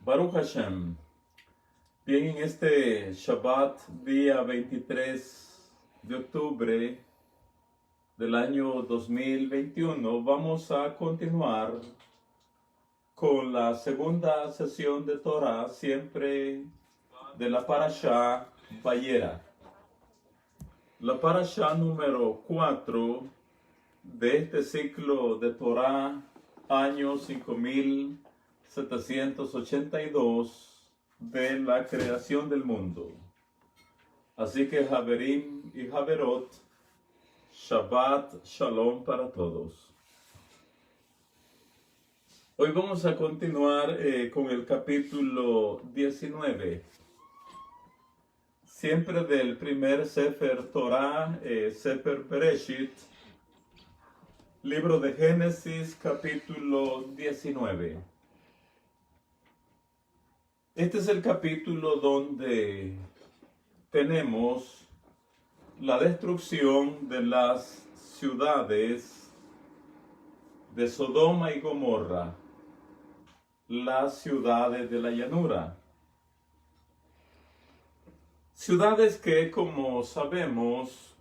Baruch Hashem. Bien, en este Shabbat, día 23 de octubre del año 2021, vamos a continuar con la segunda sesión de Torah, siempre de la Parashá Vayera. La Parashá número 4 de este ciclo de Torah, año 5782 de la creación del mundo. Así que Haverim y Haverot, Shabbat Shalom para todos. Hoy vamos a continuar con el capítulo 19, siempre del primer Sefer Torah, Sefer Bereshit, libro de Génesis, capítulo 19. Este es el capítulo donde tenemos la destrucción de las ciudades de Sodoma y Gomorra, las ciudades de la llanura. Ciudades que, como sabemos,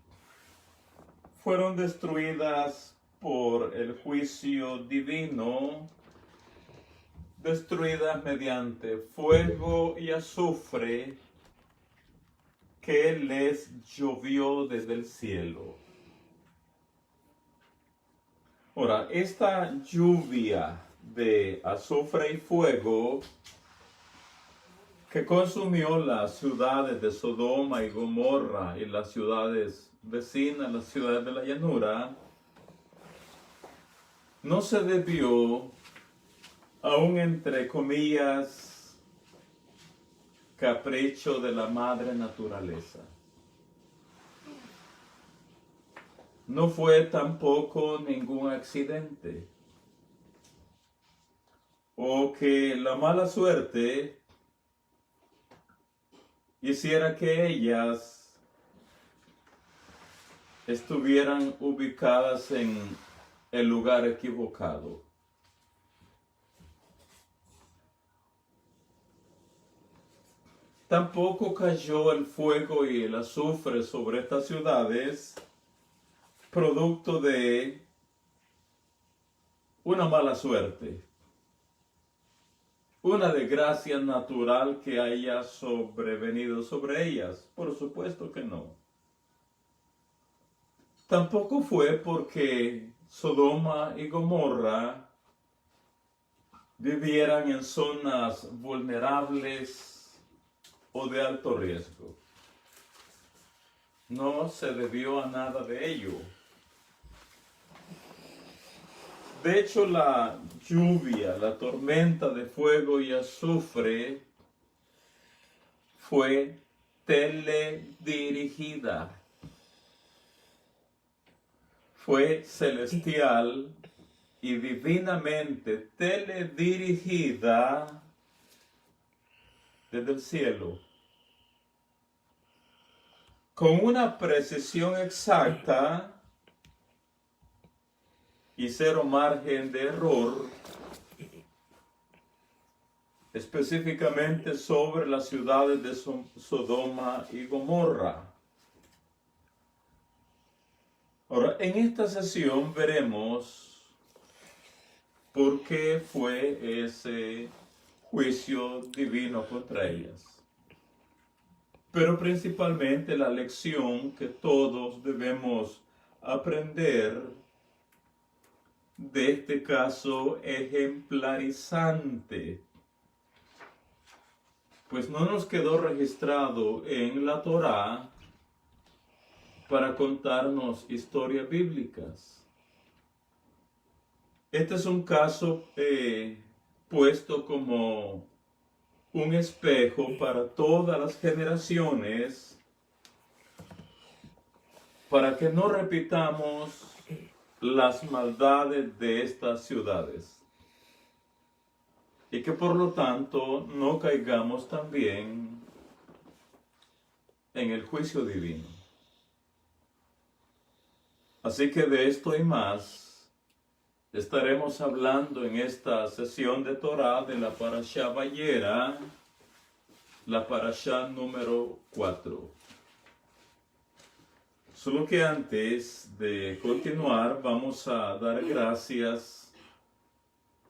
fueron destruidas por el juicio divino, destruidas mediante fuego y azufre que les llovió desde el cielo. Ahora, esta lluvia de azufre y fuego que consumió las ciudades de Sodoma y Gomorra y las ciudades vecinas, las ciudades de la llanura, no se debió a un, entre comillas, capricho de la madre naturaleza. No fue tampoco ningún accidente, o que la mala suerte hiciera que ellas estuvieran ubicadas en el lugar equivocado. Tampoco cayó el fuego y el azufre sobre estas ciudades producto de una mala suerte, una desgracia natural que haya sobrevenido sobre ellas. Por supuesto que no. Tampoco fue porque Sodoma y Gomorra vivieran en zonas vulnerables o de alto riesgo. No se debió a nada de ello. De hecho, la lluvia, la tormenta de fuego y azufre fue teledirigida. Fue celestial y divinamente teledirigida desde el cielo, con una precisión exacta y cero margen de error, específicamente sobre las ciudades de Sodoma y Gomorra. Ahora, en esta sesión veremos por qué fue ese juicio divino contra ellas. Pero principalmente la lección que todos debemos aprender de este caso ejemplarizante, pues no nos quedó registrado en la Torá para contarnos historias bíblicas. Este es un caso puesto como un espejo para todas las generaciones, para que no repitamos las maldades de estas ciudades y que por lo tanto no caigamos también en el juicio divino. Así que de esto y más Estaremos hablando en esta sesión de Torah de la Parashá Vayera, la Parashá número 4. Solo que antes de continuar vamos a dar gracias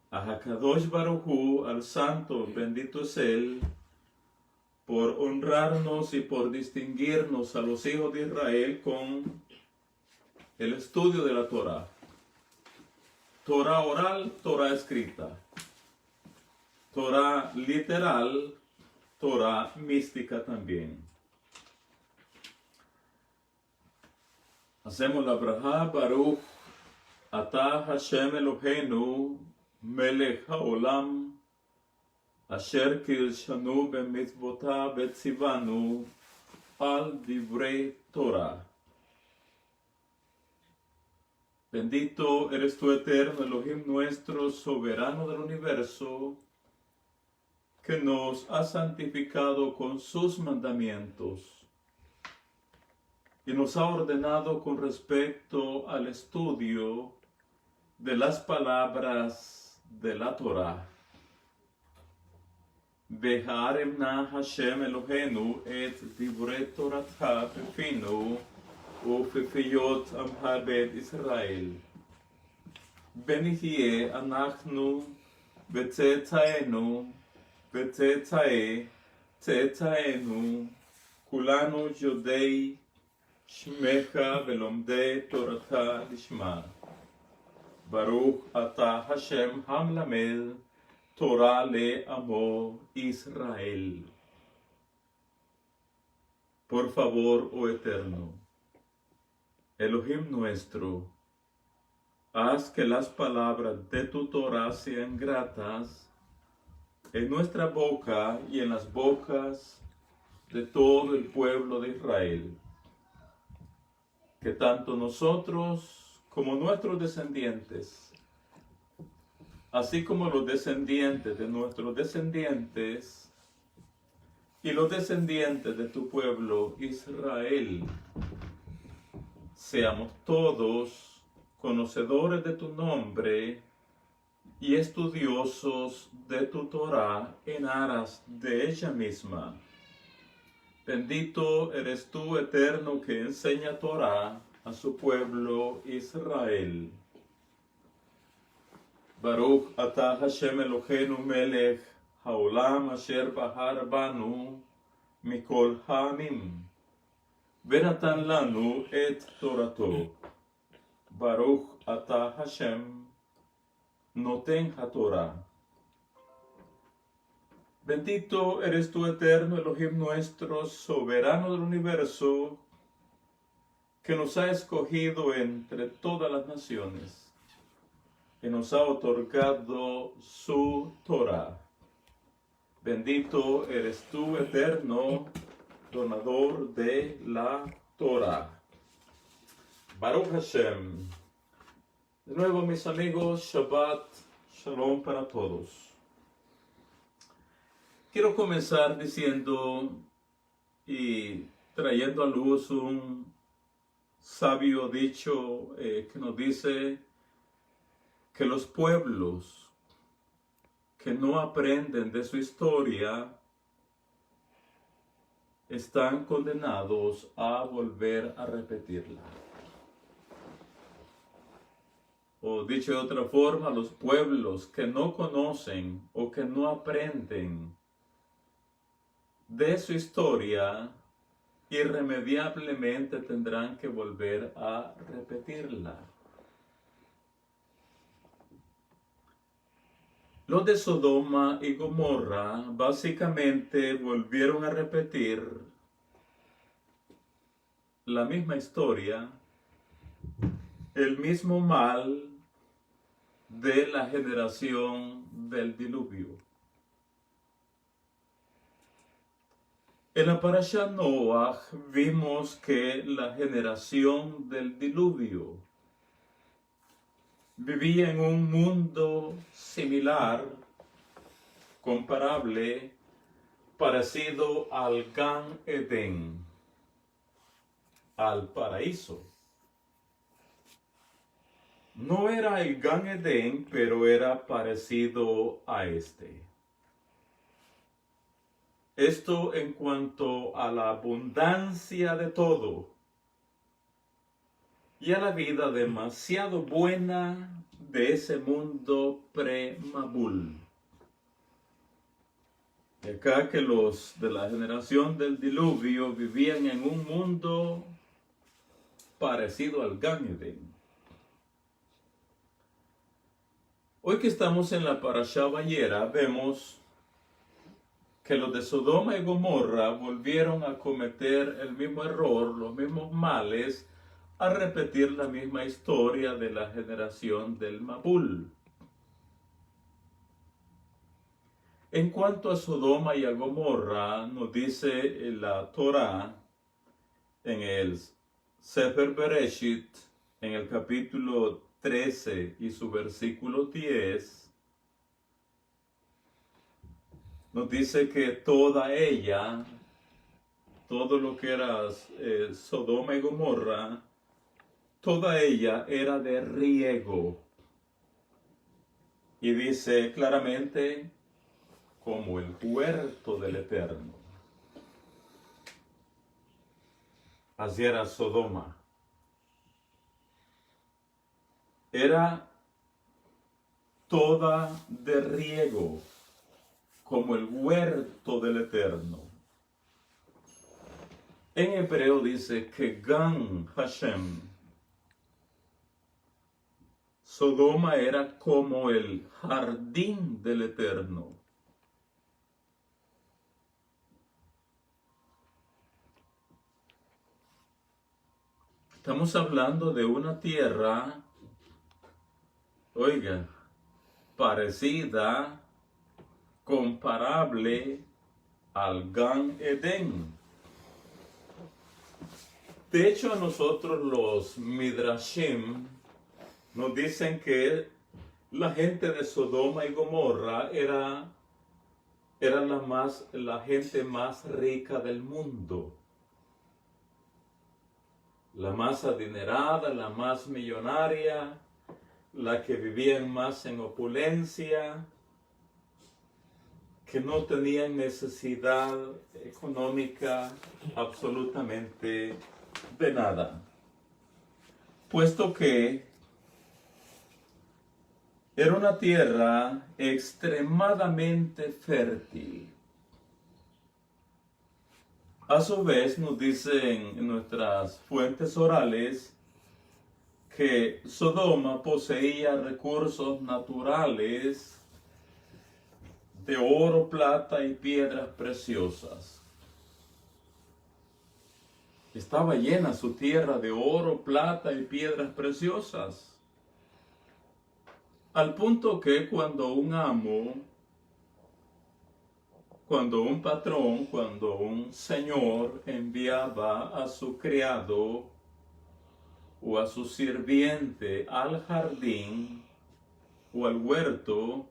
a Hakadosh Baruj Hu, al Santo, bendito es Él, por honrarnos y por distinguirnos a los hijos de Israel con el estudio de la Torah. Torah oral, Torah escrita. Torah literal, Torah mística también. Hacemos la brajá Baruch Atah Hashem Eloheinu Melech HaOlam Asher Kirshanu B'mitzvotav V'tzivanu Al Divrei Torah. Bendito eres tú, eterno Elohim nuestro, soberano del universo, que nos ha santificado con sus mandamientos y nos ha ordenado con respecto al estudio de las palabras de la Torah. Ve'ha'aremna Hashem Eloheinu et divrei Toratha befinu ופפיות עמך בית ישראל. ונהיה אנחנו וצאצאינו וצאצאי צאצאינו כולנו יודעי שמך ולומדי תורתך לשמה. ברוך אתה השם המלמד תורה לעמו ישראל. Por favor, oh Eterno, Elohim nuestro, haz que las palabras de tu Torah sean gratas en nuestra boca y en las bocas de todo el pueblo de Israel. Que tanto nosotros como nuestros descendientes, así como los descendientes de nuestros descendientes y los descendientes de tu pueblo Israel, seamos todos conocedores de tu nombre y estudiosos de tu Torah en aras de ella misma. Bendito eres tú, eterno, que enseña Torah a su pueblo Israel. Baruch atah Hashem Eloheinu melech haolam asher bahar banu mikol ha'amim. ונתן לנו את תורתו. ברוך אתה השם נותן התורה. Bendito eres tú, eterno Elohim nuestro, soberano del universo, que nos ha escogido entre todas las naciones, que nos ha otorgado su Torah. Bendito eres tú, eterno donador de la Torah. Baruch Hashem. De nuevo, mis amigos, Shabbat Shalom para todos. Quiero comenzar diciendo y trayendo a luz un sabio dicho que nos dice que los pueblos que no aprenden de su historia están condenados a volver a repetirla. O dicho de otra forma, los pueblos que no conocen o que no aprenden de su historia, irremediablemente tendrán que volver a repetirla. Los de Sodoma y Gomorra básicamente volvieron a repetir la misma historia, el mismo mal de la generación del diluvio. En la Parashá Noach vimos que la generación del diluvio vivía en un mundo similar, comparable, parecido al Gan Edén, al paraíso. No era el Gan Edén, pero era parecido a este. Esto en cuanto a la abundancia de todo y a la vida demasiado buena de ese mundo pre-Mabul. Y acá que los de la generación del diluvio vivían en un mundo parecido al Gan Edén. Hoy que estamos en la Parashá Vayera, vemos que los de Sodoma y Gomorra volvieron a cometer el mismo error, los mismos males, a repetir la misma historia de la generación del Mabul. En cuanto a Sodoma y a Gomorra, nos dice la Torá en el Sefer Bereshit, en el capítulo 13 y su versículo 10, nos dice que toda ella, todo lo que era Sodoma y Gomorra, toda ella era de riego. Y dice claramente, como el huerto del Eterno. Así era Sodoma. Era toda de riego, como el huerto del Eterno. En hebreo dice que Gan Hashem. Sodoma era como el jardín del Eterno. Estamos hablando de una tierra, oiga, parecida, comparable al Gan Edén. De hecho, a nosotros los Midrashim nos dicen que la gente de Sodoma y Gomorra era la gente más rica del mundo. La más adinerada, la más millonaria, la que vivían más en opulencia, que no tenían necesidad económica absolutamente de nada. Puesto que era una tierra extremadamente fértil. A su vez nos dicen en nuestras fuentes orales que Sodoma poseía recursos naturales de oro, plata y piedras preciosas. Estaba llena su tierra de oro, plata y piedras preciosas. Al punto que cuando un amo, cuando un patrón, cuando un señor enviaba a su criado o a su sirviente al jardín o al huerto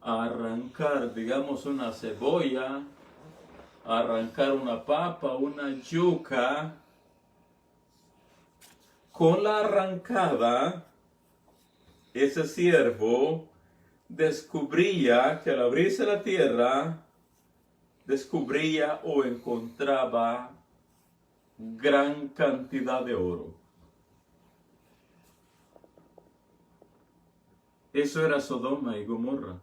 a arrancar, digamos, una cebolla, a arrancar una papa, una yuca, con la arrancada, ese siervo descubría que al abrirse la tierra, descubría o encontraba gran cantidad de oro. Eso era Sodoma y Gomorra.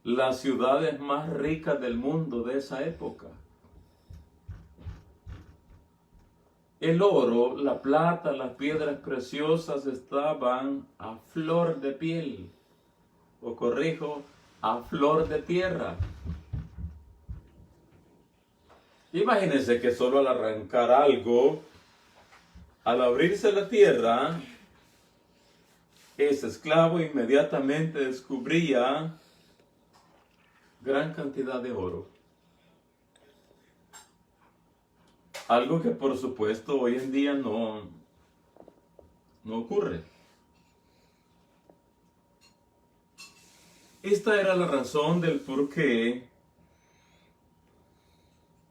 Las ciudades más ricas del mundo de esa época. El oro, la plata, las piedras preciosas estaban a flor de piel, o corrijo, a flor de tierra. Imagínense que solo al arrancar algo, al abrirse la tierra, ese esclavo inmediatamente descubría gran cantidad de oro. Algo que por supuesto hoy en día no ocurre. Esta era la razón del por qué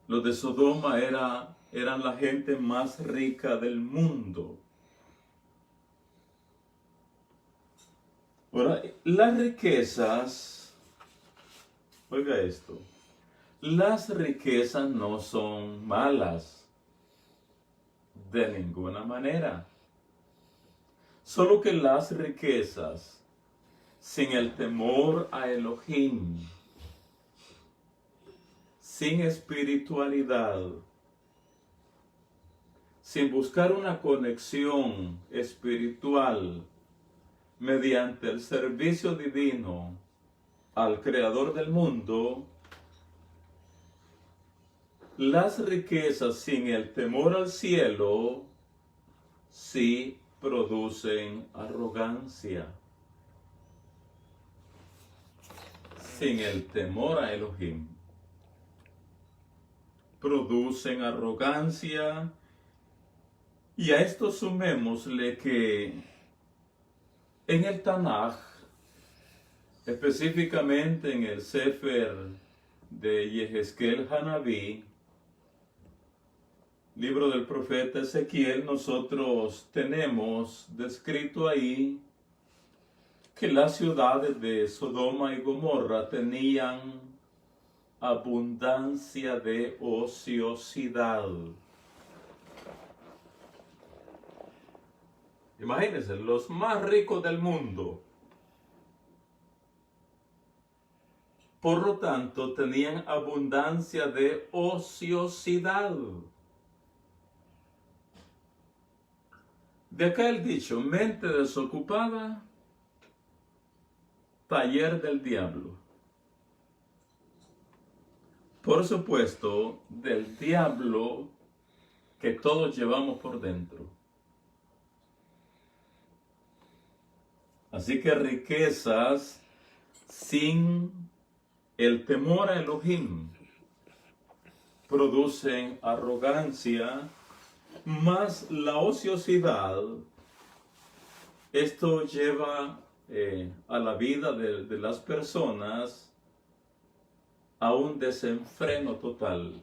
los de Sodoma eran la gente más rica del mundo. Ahora, las riquezas, oiga esto, las riquezas no son malas de ninguna manera. Solo que las riquezas, sin el temor a Elohim, sin espiritualidad, sin buscar una conexión espiritual mediante el servicio divino al Creador del mundo, las riquezas sin el temor al cielo sí producen arrogancia. Sin el temor a Elohim, producen arrogancia. Y a esto sumémosle que en el Tanaj, específicamente en el Sefer de Yehezkel Hanaví, libro del profeta Ezequiel, nosotros tenemos descrito ahí que las ciudades de Sodoma y Gomorra tenían abundancia de ociosidad. Imagínense, los más ricos del mundo, por lo tanto, tenían abundancia de ociosidad. De acá el dicho, mente desocupada, taller del diablo. Por supuesto, del diablo que todos llevamos por dentro. Así que riquezas sin el temor a Elohim producen arrogancia, más la ociosidad. Esto lleva a la vida de las personas a un desenfreno total.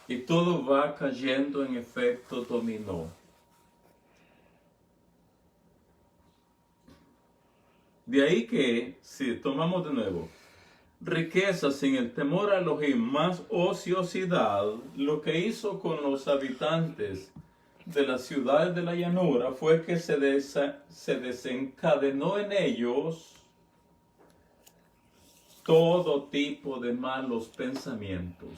Y todo va cayendo en efecto dominó. De ahí que, si tomamos de nuevo, riqueza sin el temor a Elohim más ociosidad, lo que hizo con los habitantes de las ciudades de la llanura fue que se desencadenó en ellos todo tipo de malos pensamientos,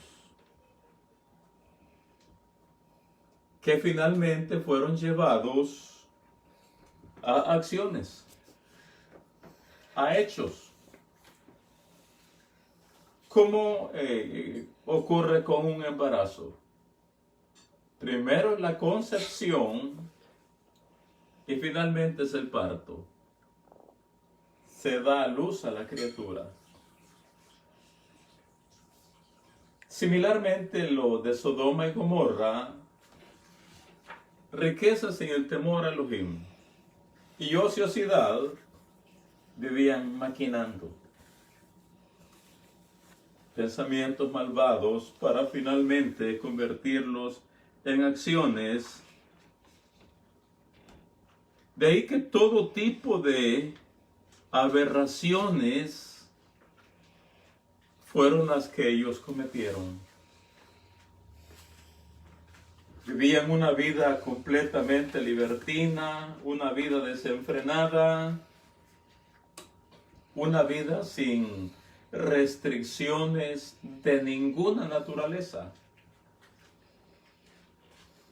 que finalmente fueron llevados a acciones, a hechos. ¿Cómo ocurre con un embarazo? Primero es la concepción y finalmente es el parto. Se da a luz a la criatura. Similarmente lo de Sodoma y Gomorra, riqueza sin el temor a Elohim y ociosidad, vivían maquinando pensamientos malvados para finalmente convertirlos en acciones. De ahí que todo tipo de aberraciones fueron las que ellos cometieron. Vivían una vida completamente libertina, una vida desenfrenada, una vida sin restricciones de ninguna naturaleza.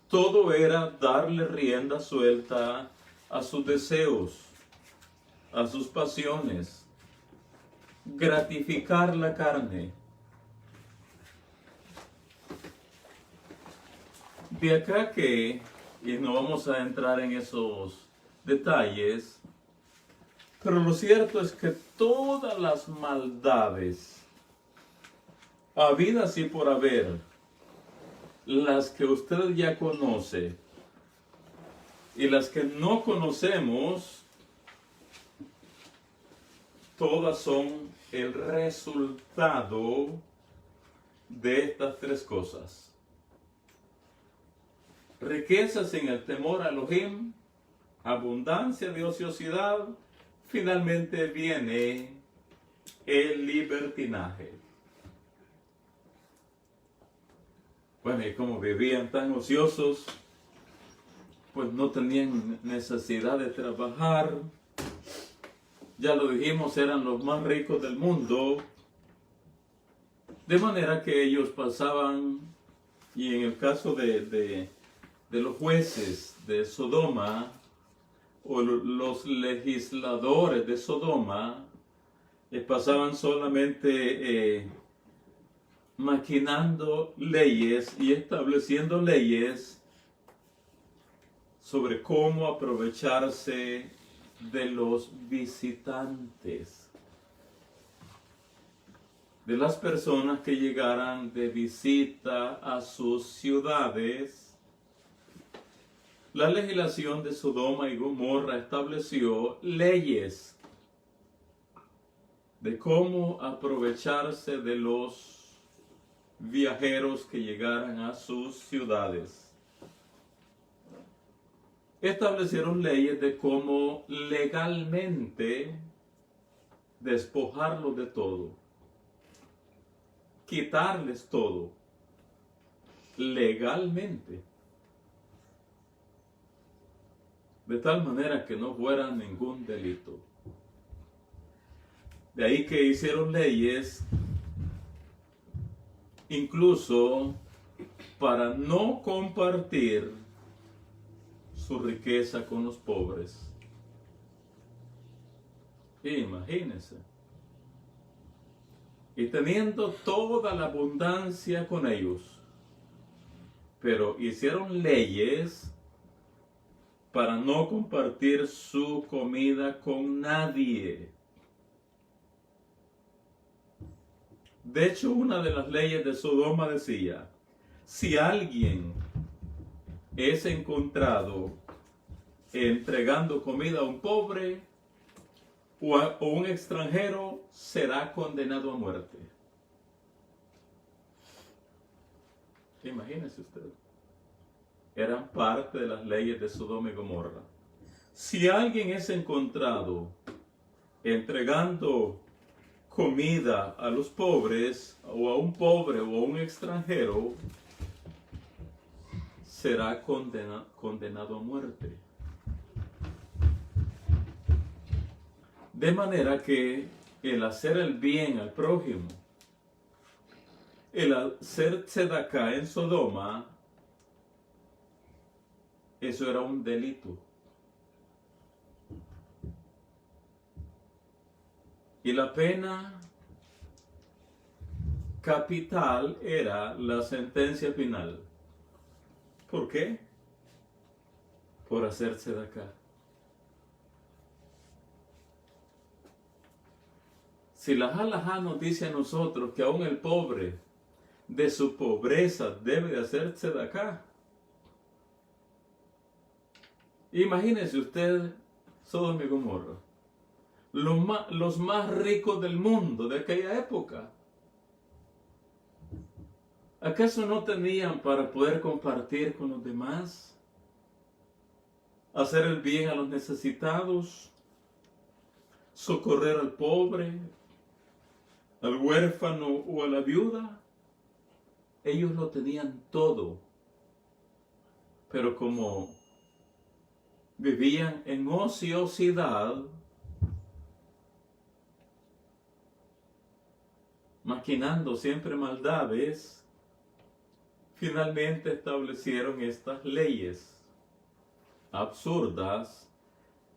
Todo era darle rienda suelta a sus deseos, a sus pasiones, gratificar la carne. De acá que, y no vamos a entrar en esos detalles, pero lo cierto es que todas las maldades habidas y por haber, las que usted ya conoce y las que no conocemos, todas son el resultado de estas tres cosas. Riqueza sin el temor a Elohim, abundancia de ociosidad, finalmente viene el libertinaje. Bueno, y como vivían tan ociosos, pues no tenían necesidad de trabajar. Ya lo dijimos, eran los más ricos del mundo. De manera que ellos pasaban, y en el caso de los jueces de Sodoma, o los legisladores de Sodoma, pasaban solamente maquinando leyes y estableciendo leyes sobre cómo aprovecharse de los visitantes, de las personas que llegaran de visita a sus ciudades. La legislación de Sodoma y Gomorra estableció leyes de cómo aprovecharse de los viajeros que llegaran a sus ciudades. Establecieron leyes de cómo legalmente despojarlos de todo, quitarles todo, legalmente, de tal manera que no fuera ningún delito. De ahí que hicieron leyes incluso para no compartir su riqueza con los pobres. Imagínense. Y teniendo toda la abundancia con ellos, pero hicieron leyes para no compartir su comida con nadie. De hecho, una de las leyes de Sodoma decía, si alguien es encontrado entregando comida a un pobre o un extranjero, será condenado a muerte. Imagínese usted. Eran parte de las leyes de Sodoma y Gomorra. Si alguien es encontrado entregando comida a los pobres, o a un pobre o a un extranjero, será condenado a muerte. De manera que el hacer el bien al prójimo, el hacer tzedaká en Sodoma, eso era un delito. Y la pena capital era la sentencia final. ¿Por qué? Por hacer tzedaká. Si la halajá nos dice a nosotros que aún el pobre de su pobreza debe de hacer tzedaká, imagínese usted Sodoma y Gomorra, los más ricos del mundo de aquella época. ¿Acaso no tenían para poder compartir con los demás? Hacer el bien a los necesitados, socorrer al pobre, al huérfano o a la viuda. Ellos lo tenían todo, pero como vivían en ociosidad, maquinando siempre maldades, finalmente establecieron estas leyes absurdas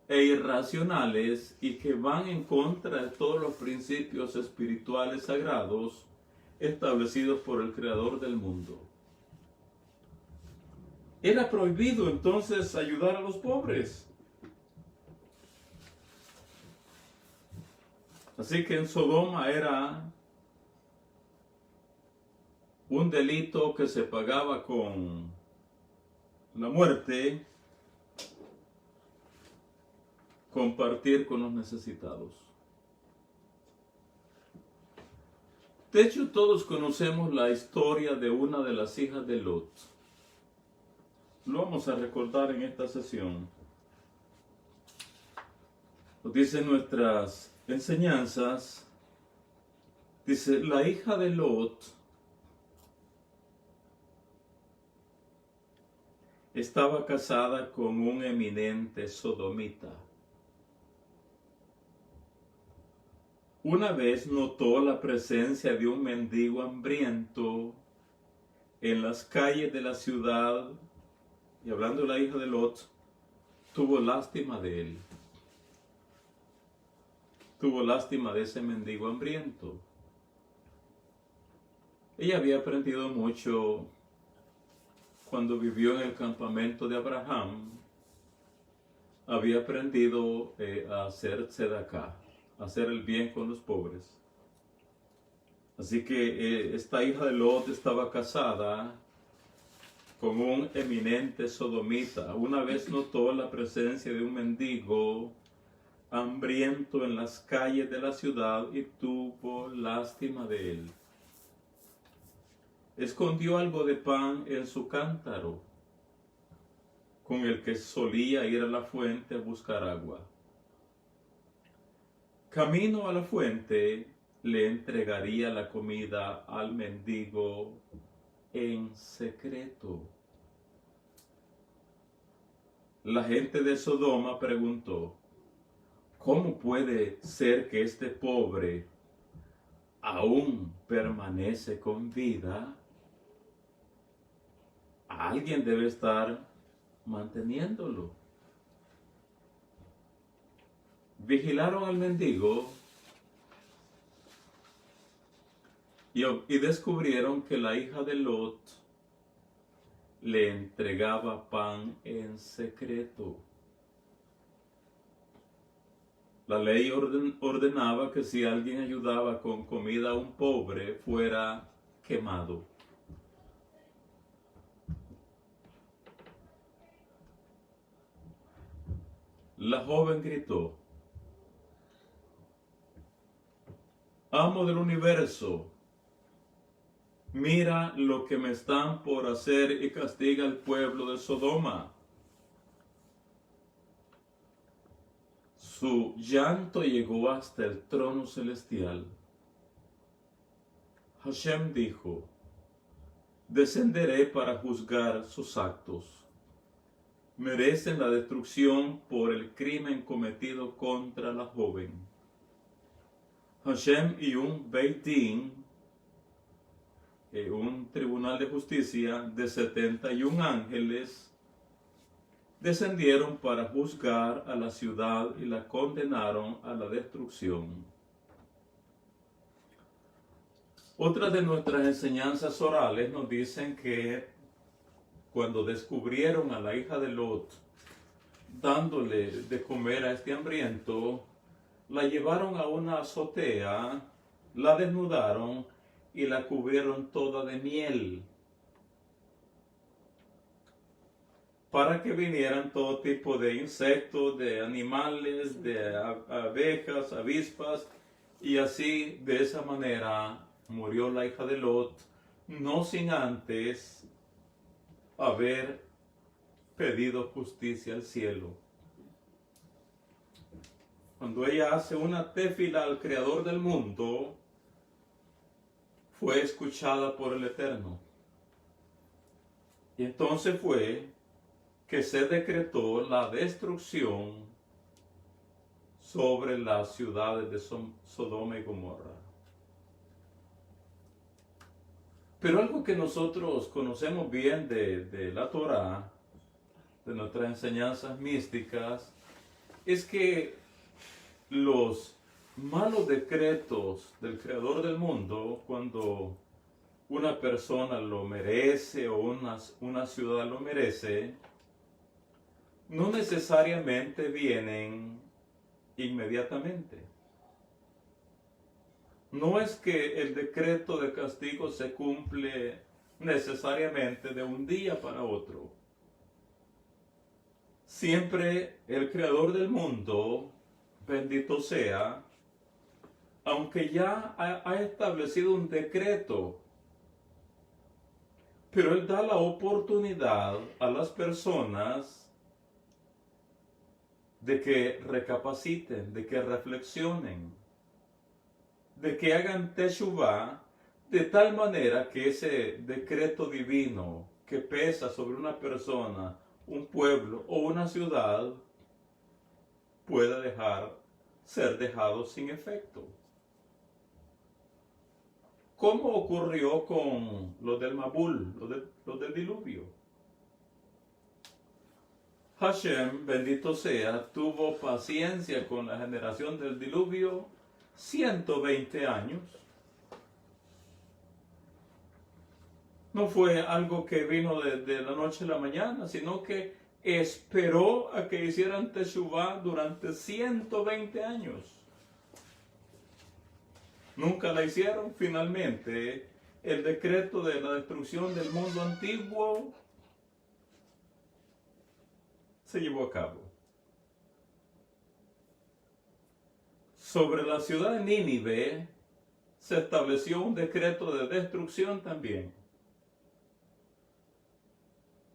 e irracionales y que van en contra de todos los principios espirituales sagrados establecidos por el Creador del mundo. Era prohibido entonces ayudar a los pobres. Así que en Sodoma era un delito que se pagaba con la muerte, compartir con los necesitados. De hecho, todos conocemos la historia de una de las hijas de Lot. Lo vamos a recordar en esta sesión. Nos dicen nuestras enseñanzas, dice, la hija de Lot estaba casada con un eminente sodomita. Una vez notó la presencia de un mendigo hambriento en las calles de la ciudad, y hablando de la hija de Lot, tuvo lástima de él. Tuvo lástima de ese mendigo hambriento. Ella había aprendido mucho cuando vivió en el campamento de Abraham. Había aprendido a hacer tzedakah, a hacer el bien con los pobres. Así que esta hija de Lot estaba casada con un eminente sodomita. Una vez notó la presencia de un mendigo hambriento en las calles de la ciudad y tuvo lástima de él. Escondió algo de pan en su cántaro, con el que solía ir a la fuente a buscar agua. Camino a la fuente, le entregaría la comida al mendigo en secreto. La gente de Sodoma preguntó, ¿cómo puede ser que este pobre aún permanece con vida? Alguien debe estar manteniéndolo. Vigilaron al mendigo y descubrieron que la hija de Lot le entregaba pan en secreto. La ley ordenaba que si alguien ayudaba con comida a un pobre, fuera quemado. La joven gritó, amo del universo, mira lo que me están por hacer y castiga al pueblo de Sodoma. Su llanto llegó hasta el trono celestial. Hashem dijo, descenderé para juzgar sus actos. Merecen la destrucción por el crimen cometido contra la joven. Hashem y un Beit Din, un tribunal de justicia de 71 ángeles, descendieron para juzgar a la ciudad y la condenaron a la destrucción. Otras de nuestras enseñanzas orales nos dicen que cuando descubrieron a la hija de Lot dándole de comer a este hambriento, la llevaron a una azotea, la desnudaron y la cubrieron toda de miel, para que vinieran todo tipo de insectos, de animales, de abejas, avispas, y así, de esa manera, murió la hija de Lot, no sin antes haber pedido justicia al cielo. Cuando ella hace una tefila al Creador del mundo, fue escuchada por el Eterno. Y entonces fue que se decretó la destrucción sobre las ciudades de Sodoma y Gomorra. Pero algo que nosotros conocemos bien de la Torá, de nuestras enseñanzas místicas, es que los malos decretos del Creador del mundo, cuando una persona lo merece o una ciudad lo merece, no necesariamente vienen inmediatamente. No es que el decreto de castigo se cumple necesariamente de un día para otro. Siempre el Creador del mundo, bendito sea, aunque ya ha establecido un decreto, pero Él da la oportunidad a las personas de que recapaciten, de que reflexionen, de que hagan teshuvá, de tal manera que ese decreto divino que pesa sobre una persona, un pueblo o una ciudad pueda ser dejado sin efecto. ¿Cómo ocurrió con los del Mabul, los del diluvio? Hashem, bendito sea, tuvo paciencia con la generación del diluvio 120 años. No fue algo que vino de la noche a la mañana, sino que esperó a que hicieran teshuvá durante 120 años. Nunca la hicieron. Finalmente, el decreto de la destrucción del mundo antiguo se llevó a cabo. Sobre la ciudad de Nínive se estableció un decreto de destrucción también.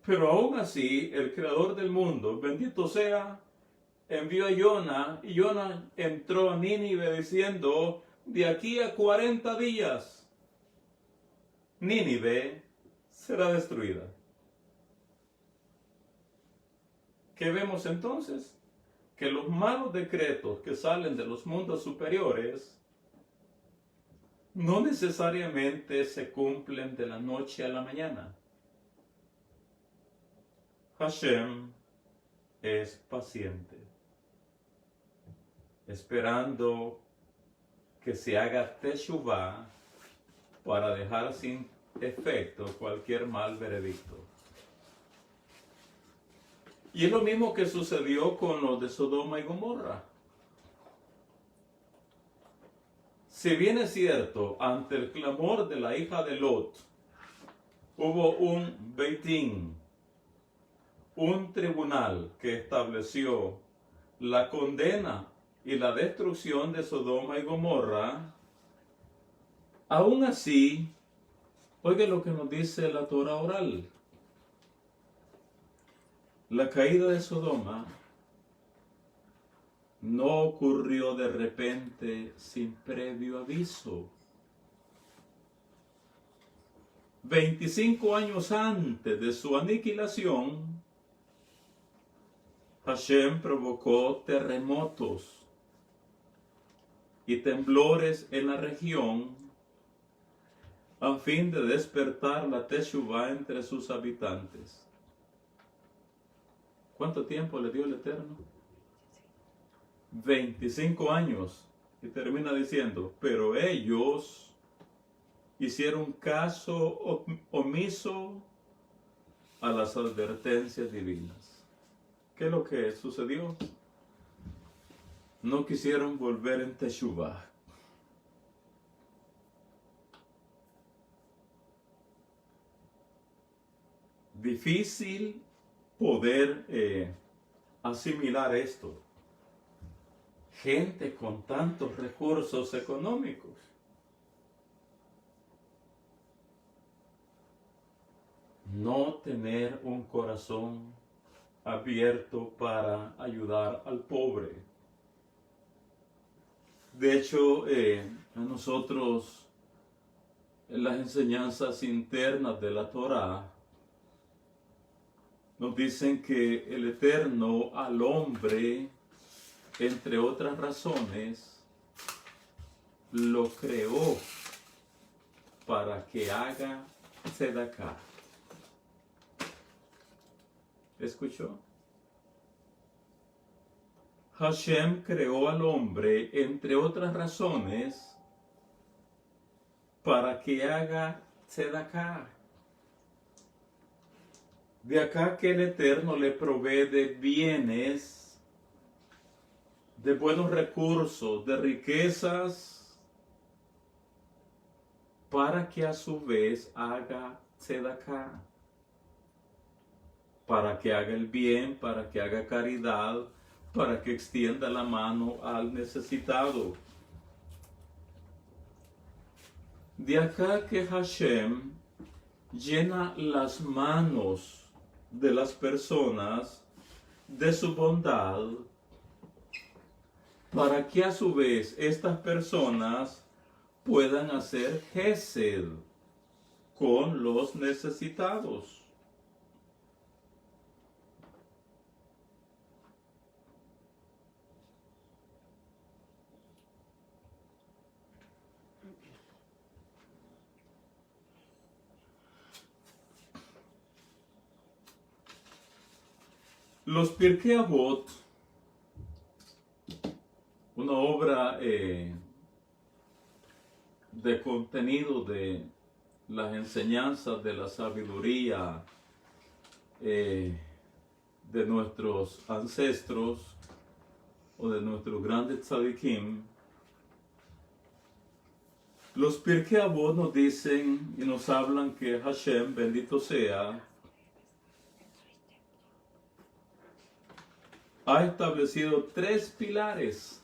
Pero aún así, el creador del mundo, bendito sea, envió a Jonah, y Jonah entró a Nínive diciendo: de aquí a 40 días, Nínive será destruida. ¿Qué vemos entonces? Que los malos decretos que salen de los mundos superiores no necesariamente se cumplen de la noche a la mañana. Hashem es paciente, esperando que se haga teshuvá para dejar sin efecto cualquier mal veredicto. Y es lo mismo que sucedió con los de Sodoma y Gomorra. Si bien es cierto, ante el clamor de la hija de Lot, hubo un Beit Din, un tribunal que estableció la condena y la destrucción de Sodoma y Gomorra, aún así, oiga lo que nos dice la Torah oral. La caída de Sodoma no ocurrió de repente sin previo aviso. 25 años antes de su aniquilación, Hashem provocó terremotos y temblores en la región a fin de despertar la teshuvá entre sus habitantes. ¿Cuánto tiempo le dio el Eterno? 25 años. Y termina diciendo: pero ellos hicieron caso omiso a las advertencias divinas. ¿Qué es lo que sucedió? No quisieron volver en teshuvá. Difícil poder asimilar esto. Gente con tantos recursos económicos. No tener un corazón abierto para ayudar al pobre. De hecho, a nosotros, en las enseñanzas internas de la Torah, nos dicen que el Eterno al hombre, entre otras razones, lo creó para que haga tzedaká. ¿Escuchó? Hashem creó al hombre, entre otras razones, para que haga tzedaká. De acá que el Eterno le provee de bienes, de buenos recursos, de riquezas, para que a su vez haga tzedaká, para que haga el bien, para que haga caridad, para que extienda la mano al necesitado. De acá que Hashem llena las manos de las personas de su bondad para que a su vez estas personas puedan hacer gesed con los necesitados. Los Pirkei Avot, una obra de contenido de las enseñanzas de la sabiduría de nuestros ancestros o de nuestros grandes tzadikim. Los Pirkei Avot nos dicen y nos hablan que Hashem, bendito sea, ha establecido 3 pilares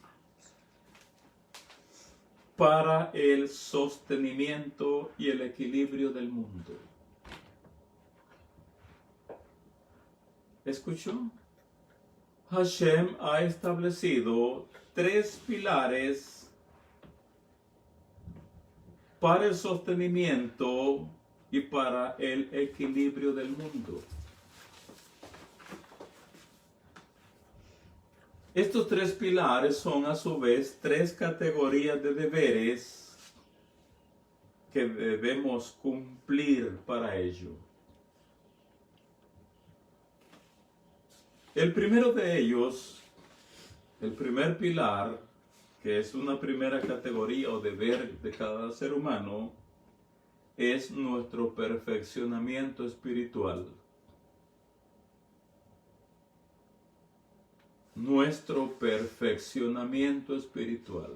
para el sostenimiento y el equilibrio del mundo. ¿Escuchó? Hashem ha establecido 3 pilares para el sostenimiento y para el equilibrio del mundo. Estos 3 pilares son a su vez 3 categorías de deberes que debemos cumplir para ello. El primero de ellos, el primer pilar, que es una primera categoría o deber de cada ser humano, es nuestro perfeccionamiento espiritual. Nuestro perfeccionamiento espiritual.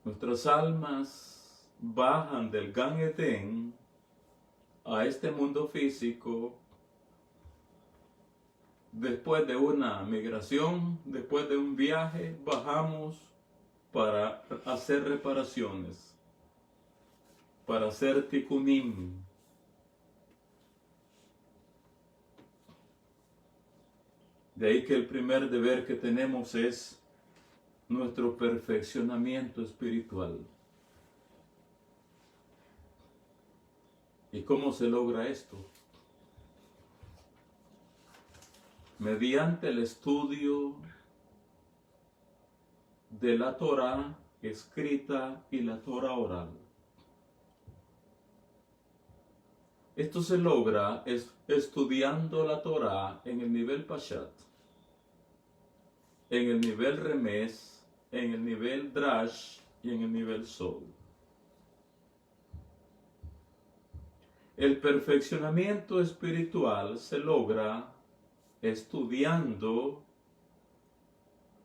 Nuestras almas bajan del Gan Eden a este mundo físico después de una migración, después de un viaje, bajamos para hacer reparaciones, para hacer tikkunim. De ahí que el primer deber que tenemos es nuestro perfeccionamiento espiritual. ¿Y cómo se logra esto? Mediante el estudio de la Torah escrita y la Torah oral. Esto se logra estudiando la Torah en el nivel Pashat, en el nivel Remes, en el nivel Drash y en el nivel Sod. El perfeccionamiento espiritual se logra estudiando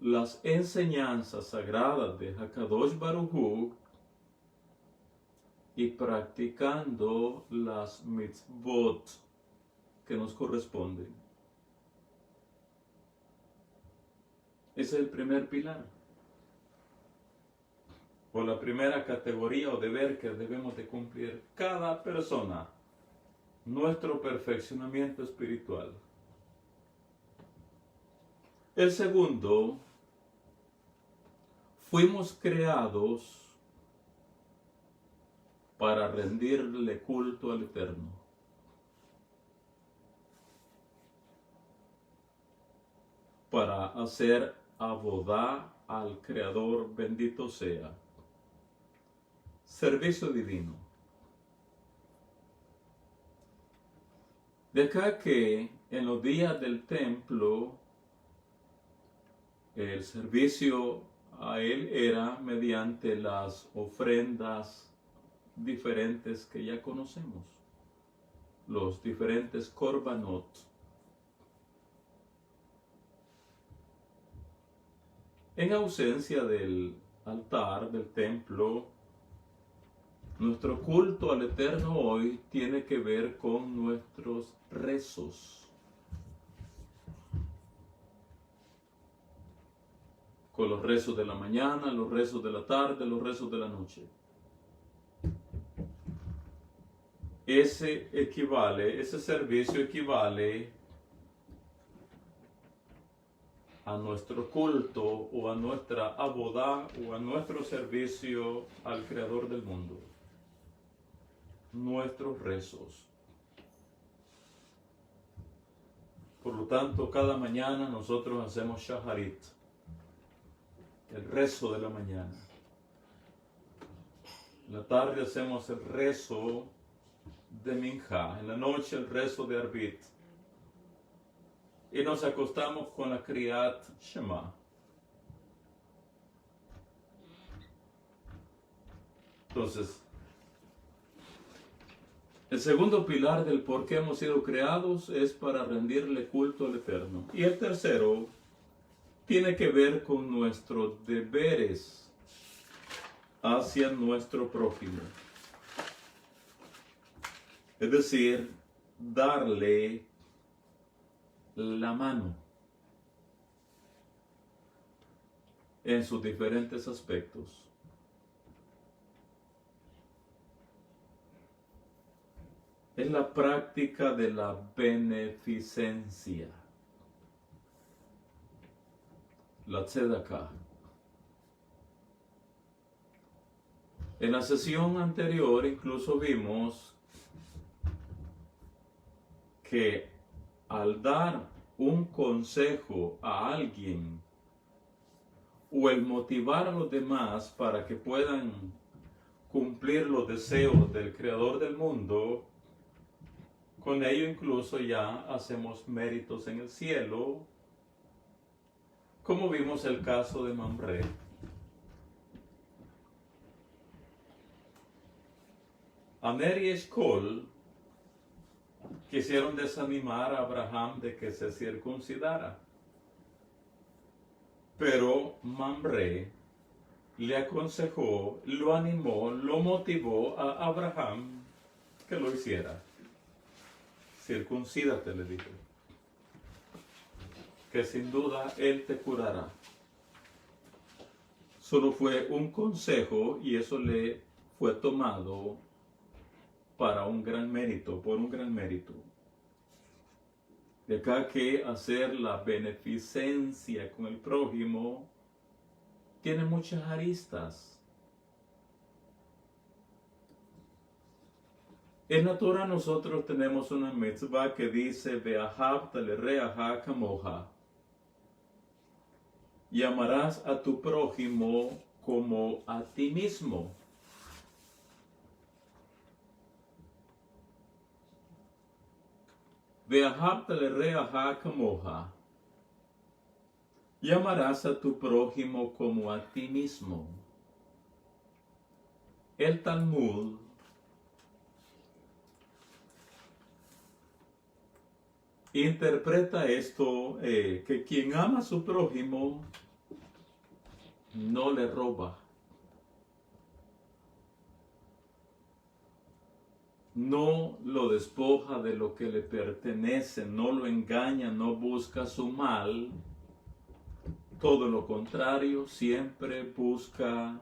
las enseñanzas sagradas de Hakadosh Baruj Hu y practicando las mitzvot que nos corresponden. Ese es el primer pilar, o la primera categoría o deber que debemos de cumplir cada persona, nuestro perfeccionamiento espiritual. El segundo, fuimos creados para rendirle culto al Eterno. Para hacer abodá al Creador, bendito sea. Servicio divino. De acá que en los días del templo, el servicio a él era mediante las ofrendas diferentes que ya conocemos, los diferentes korbanot. En ausencia del altar, del templo, nuestro culto al Eterno hoy tiene que ver con nuestros rezos, con los rezos de la mañana, los rezos de la tarde, los rezos de la noche. Ese servicio equivale a nuestro culto o a nuestra abodá o a nuestro servicio al Creador del mundo. Nuestros rezos. Por lo tanto, cada mañana nosotros hacemos shaharit, el rezo de la mañana. En la tarde hacemos el rezo de Minjá, en la noche el rezo de Arbit. Y nos acostamos con la Kriyat Shema. Entonces, el segundo pilar del por qué hemos sido creados es para rendirle culto al Eterno. Y el tercero tiene que ver con nuestros deberes hacia nuestro prójimo. Es decir, darle la mano en sus diferentes aspectos. Es la práctica de la beneficencia, la tzedakah. En la sesión anterior incluso vimos que al dar un consejo a alguien o el motivar a los demás para que puedan cumplir los deseos del Creador del mundo, con ello incluso ya hacemos méritos en el cielo, como vimos el caso de Mamre. Aner y Eshcol quisieron desanimar a Abraham de que se circuncidara, pero Mamre le aconsejó, lo animó, lo motivó a Abraham que lo hiciera. Circuncídate, le dijo, que sin duda él te curará. Solo fue un consejo y eso le fue tomado para un gran mérito, por un gran mérito. De acá que hacer la beneficencia con el prójimo tiene muchas aristas. En la Torah nosotros tenemos una mitzvah que dice Ve'ahavta lereaha kamoja. Y amarás a tu prójimo como a ti mismo. Ve'ahavta lereaha kamoja. Y amarás a tu prójimo como a ti mismo. El Talmud interpreta esto, que quien ama a su prójimo no le roba, no lo despoja de lo que le pertenece, no lo engaña, no busca su mal, todo lo contrario, siempre busca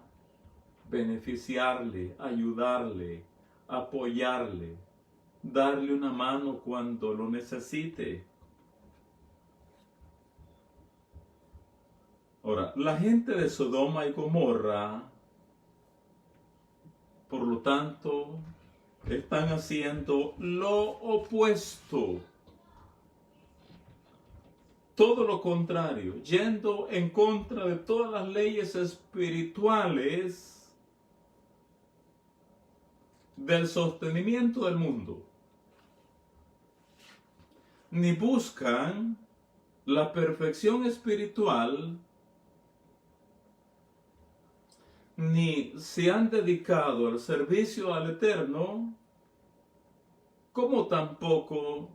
beneficiarle, ayudarle, apoyarle, darle una mano cuando lo necesite. Ahora, la gente de Sodoma y Gomorra, por lo tanto, están haciendo lo opuesto. Todo lo contrario, yendo en contra de todas las leyes espirituales del sostenimiento del mundo. Ni buscan la perfección espiritual, ni se han dedicado al servicio al Eterno, como tampoco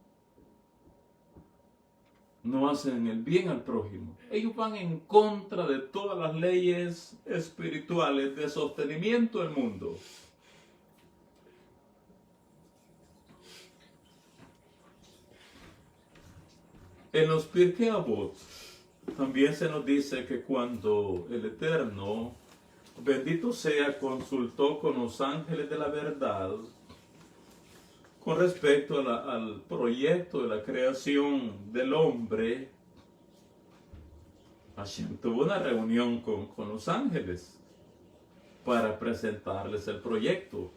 no hacen el bien al prójimo. Ellos van en contra de todas las leyes espirituales de sostenimiento del mundo. En los Pirkei Avot también se nos dice que cuando el Eterno, bendito sea, consultó con los ángeles de la verdad con respecto al proyecto de la creación del hombre, Hashem tuvo una reunión con los ángeles para presentarles el proyecto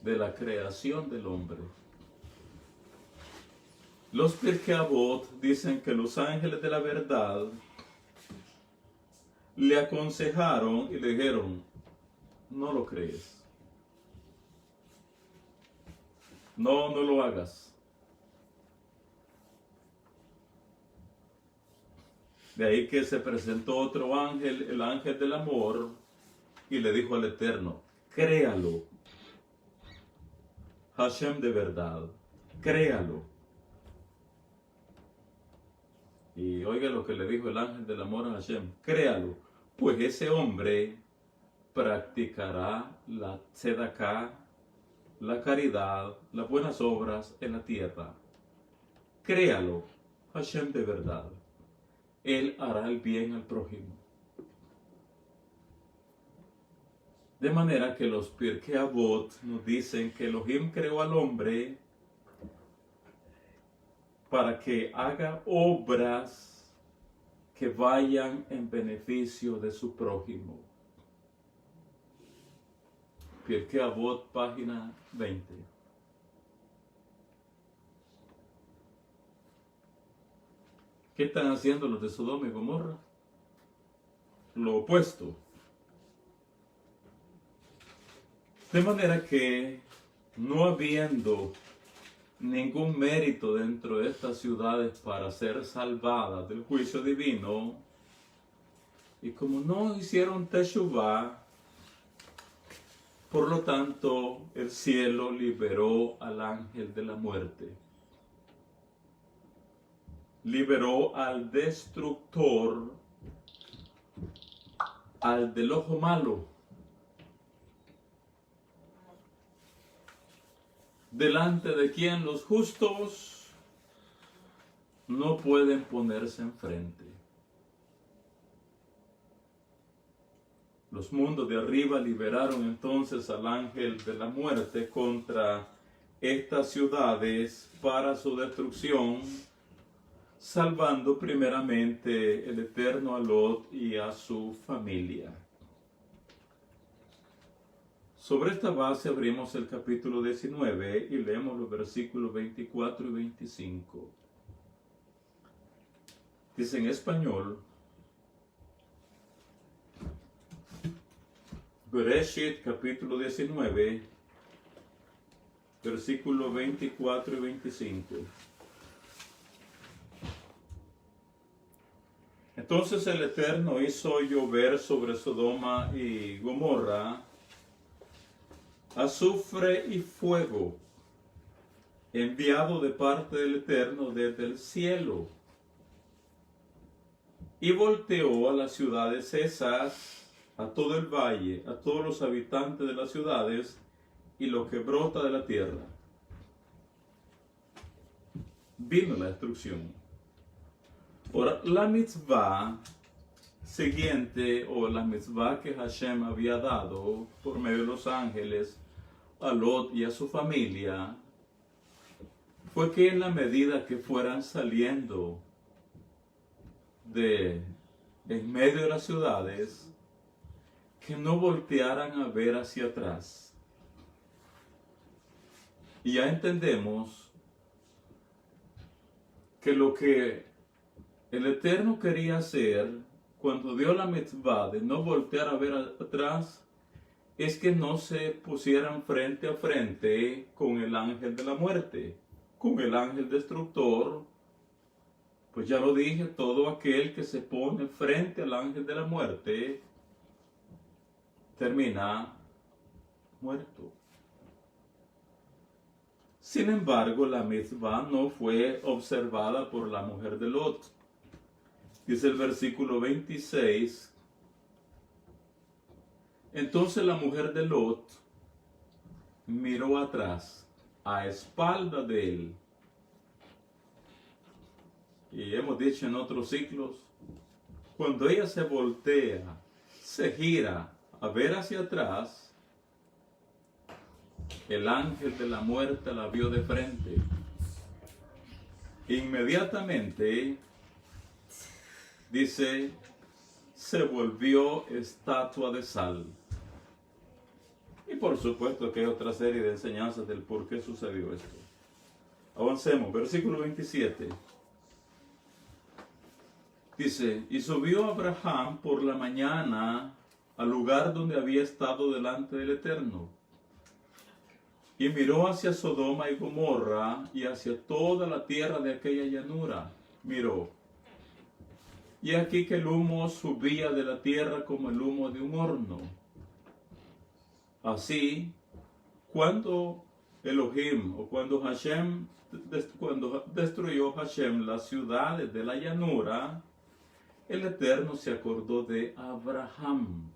de la creación del hombre. Los Pirkei Avot dicen que los ángeles de la verdad le aconsejaron y le dijeron: no lo crees. No lo hagas. De ahí que se presentó otro ángel, el ángel del amor, y le dijo al Eterno: créalo. Hashem de verdad, créalo. Y oiga lo que le dijo el ángel del amor a Hashem: créalo, pues ese hombre practicará la tzedaká, la caridad, las buenas obras en la tierra. Créalo, Hashem de verdad. Él hará el bien al prójimo. De manera que los Pirkei Avot nos dicen que Elohim creó al hombre para que haga obras que vayan en beneficio de su prójimo. Pirkei Avot, página 20. ¿Qué están haciendo los de Sodoma y Gomorra? Lo opuesto. De manera que, no habiendo ningún mérito dentro de estas ciudades para ser salvadas del juicio divino, y como no hicieron teshuvá, por lo tanto el cielo liberó al ángel de la muerte. Liberó al destructor, al del ojo malo, delante de quien los justos no pueden ponerse enfrente. Los mundos de arriba liberaron entonces al ángel de la muerte contra estas ciudades para su destrucción, salvando primeramente el eterno a Lot y a su familia. Sobre esta base abrimos el capítulo 19 y leemos los versículos 24 y 25. Dice en español: Bereshit, capítulo 19, versículos 24 y 25. Entonces el Eterno hizo llover sobre Sodoma y Gomorra azufre y fuego, enviado de parte del Eterno desde el cielo, y volteó a las ciudades esas, a todo el valle, a todos los habitantes de las ciudades y lo que brota de la tierra. Vino la destrucción. Ahora, la mitzvah siguiente, o la mitzvah que Hashem había dado por medio de los ángeles a Lot y a su familia, fue que en la medida que fueran saliendo de en medio de las ciudades, que no voltearan a ver hacia atrás. Y ya entendemos que lo que el Eterno quería hacer cuando dio la mitzvah de no voltear a ver atrás es que no se pusieran frente a frente con el ángel de la muerte, con el ángel destructor. Pues ya lo dije, todo aquel que se pone frente al ángel de la muerte termina muerto. Sin embargo, la mitzvah no fue observada por la mujer de Lot. Dice el versículo 26. Entonces la mujer de Lot miró atrás, a espalda de él. Y hemos dicho en otros ciclos, cuando ella se voltea, se gira a ver hacia atrás, el ángel de la muerte la vio de frente. Inmediatamente dice, se volvió estatua de sal. Y por supuesto que hay otra serie de enseñanzas del por qué sucedió esto. Avancemos, versículo 27. Dice, y subió Abraham por la mañana al lugar donde había estado delante del Eterno. Y miró hacia Sodoma y Gomorra y hacia toda la tierra de aquella llanura. Miró. Y aquí que el humo subía de la tierra como el humo de un horno. Así, cuando Elohim o cuando destruyó Hashem las ciudades de la llanura, el Eterno se acordó de Abraham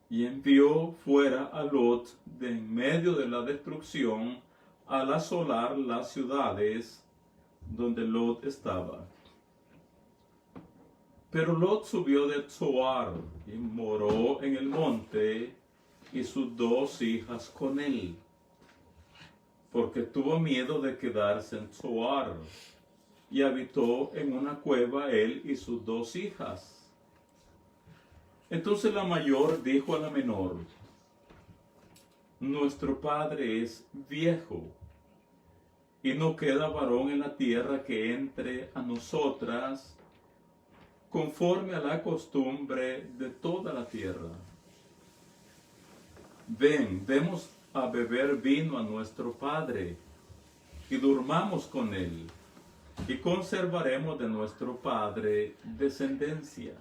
y envió fuera a Lot de en medio de la destrucción al asolar las ciudades donde Lot estaba. Pero Lot subió de Zoar y moró en el monte y sus 2 hijas con él, porque tuvo miedo de quedarse en Zoar, y habitó en una cueva él y sus 2 hijas. Entonces la mayor dijo a la menor, nuestro padre es viejo, y no queda varón en la tierra que entre a nosotras, conforme a la costumbre de toda la tierra. Ven, demos a beber vino a nuestro padre, y durmamos con él, y conservaremos de nuestro padre descendencia.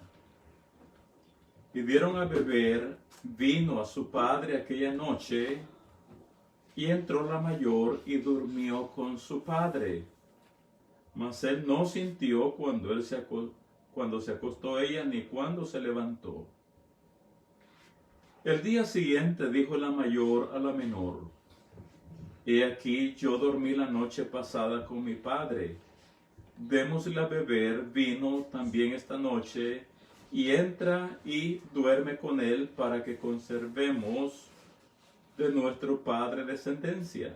Y dieron a beber vino a su padre aquella noche, y entró la mayor y durmió con su padre. Mas él no sintió cuando se acostó ella, ni cuando se levantó. El día siguiente dijo la mayor a la menor, he aquí yo dormí la noche pasada con mi padre, démosle a beber vino también esta noche, y entra y duerme con él para que conservemos de nuestro padre descendencia.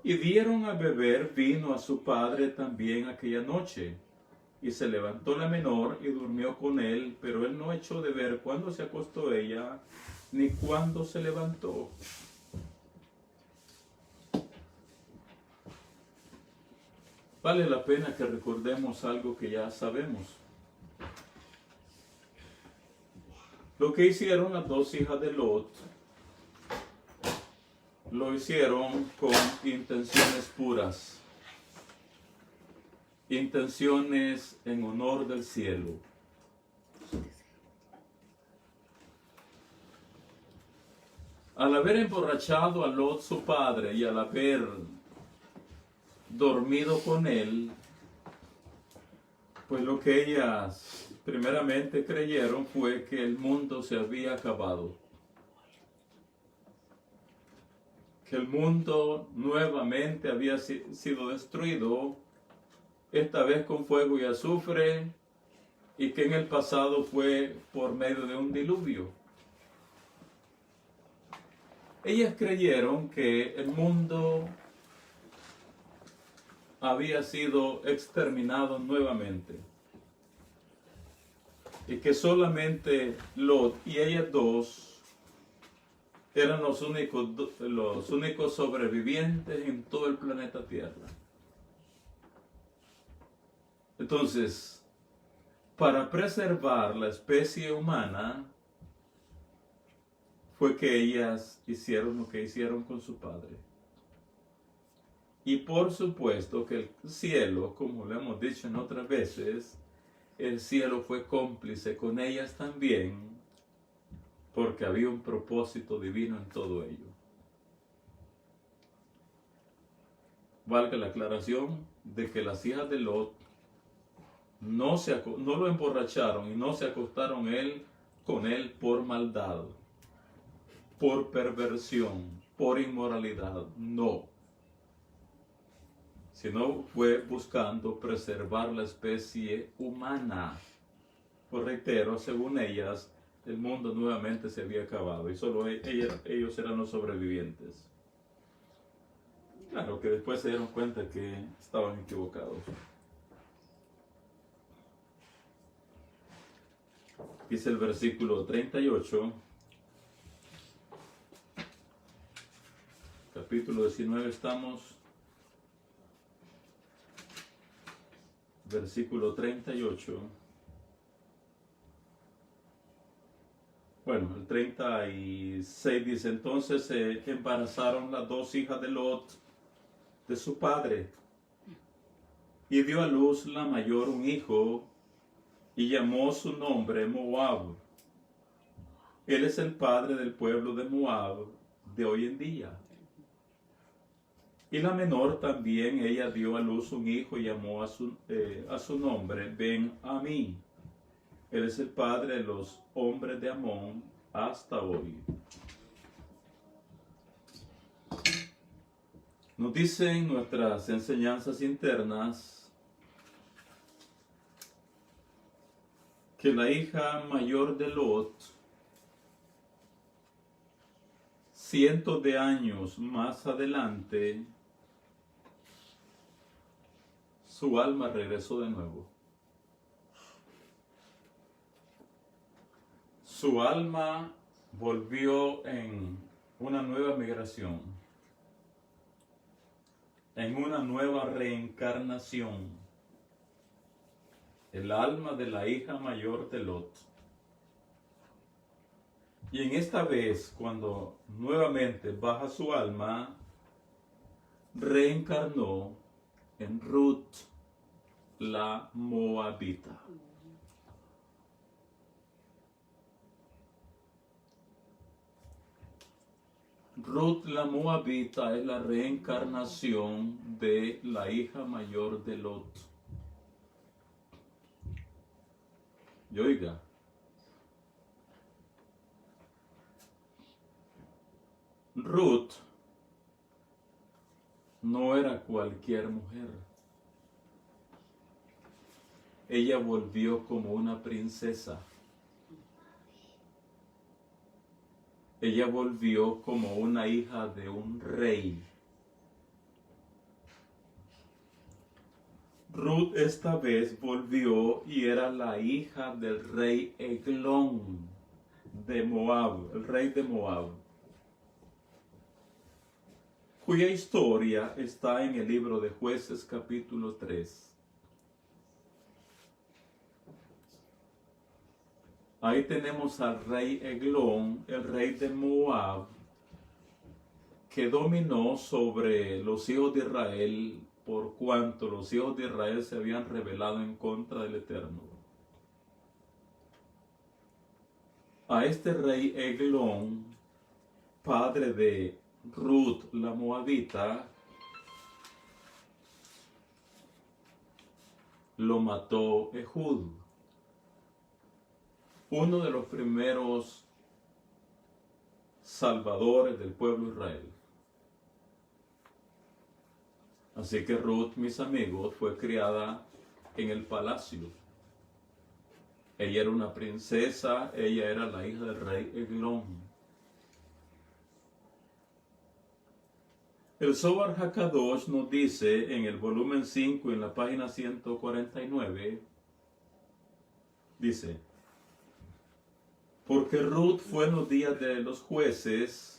Y dieron a beber vino a su padre también aquella noche. Y se levantó la menor y durmió con él, pero él no echó de ver cuándo se acostó ella, ni cuándo se levantó. Vale la pena que recordemos algo que ya sabemos. Lo que hicieron las 2 hijas de Lot, lo hicieron con intenciones puras. Intenciones en honor del cielo. Al haber emborrachado a Lot su padre y al haber dormido con él, pues lo que ellas primeramente creyeron fue que el mundo se había acabado. Que el mundo nuevamente había sido destruido, esta vez con fuego y azufre, y que en el pasado fue por medio de un diluvio. Ellas creyeron que el mundo había sido exterminado nuevamente, y que solamente Lot y ellas 2 eran los únicos sobrevivientes en todo el planeta Tierra. Entonces, para preservar la especie humana, fue que ellas hicieron lo que hicieron con su padre. Y por supuesto que el cielo, como lo hemos dicho en otras veces, el cielo fue cómplice con ellas también, porque había un propósito divino en todo ello. Valga la aclaración de que las hijas de Lot no lo emborracharon y no se acostaron con él por maldad, por perversión, por inmoralidad, no. Sino fue buscando preservar la especie humana. Pues reitero, según ellas, el mundo nuevamente se había acabado y solo ellos eran los sobrevivientes. Claro que después se dieron cuenta que estaban equivocados. Dice el versículo 38, capítulo 19 estamos, versículo 38. Bueno, el 36 dice, entonces se embarazaron las dos hijas de Lot, de su padre, y dio a luz la mayor un hijo, y llamó su nombre Moab. Él es el padre del pueblo de Moab de hoy en día. Y la menor también, ella dio a luz un hijo y llamó a su nombre Ben-Amí. Él es el padre de los hombres de Amón hasta hoy. Nos dicen nuestras enseñanzas internas que la hija mayor de Lot, cientos de años más adelante, su alma regresó de nuevo. Su alma volvió en una nueva migración, en una nueva reencarnación. El alma de la hija mayor de Lot. Y en esta vez, cuando nuevamente baja su alma, reencarnó en Ruth, la Moabita. Ruth la Moabita es la reencarnación de la hija mayor de Lot. Y oiga, Ruth no era cualquier mujer. Ella volvió como una princesa. Ella volvió como una hija de un rey. Ruth esta vez volvió y era la hija del rey Eglón de Moab, el rey de Moab, cuya historia está en el libro de Jueces capítulo 3. Ahí tenemos al rey Eglón, el rey de Moab, que dominó sobre los hijos de Israel por cuanto los hijos de Israel se habían rebelado en contra del Eterno. A este rey Eglón, padre de Ruth la Moabita, lo mató Ehud, uno de los primeros salvadores del pueblo de Israel. Así que Ruth, mis amigos, fue criada en el palacio. Ella era una princesa, ella era la hija del rey Eglón. El Zohar HaKadosh nos dice en el volumen 5, en la página 149, dice, porque Ruth fue en los días de los jueces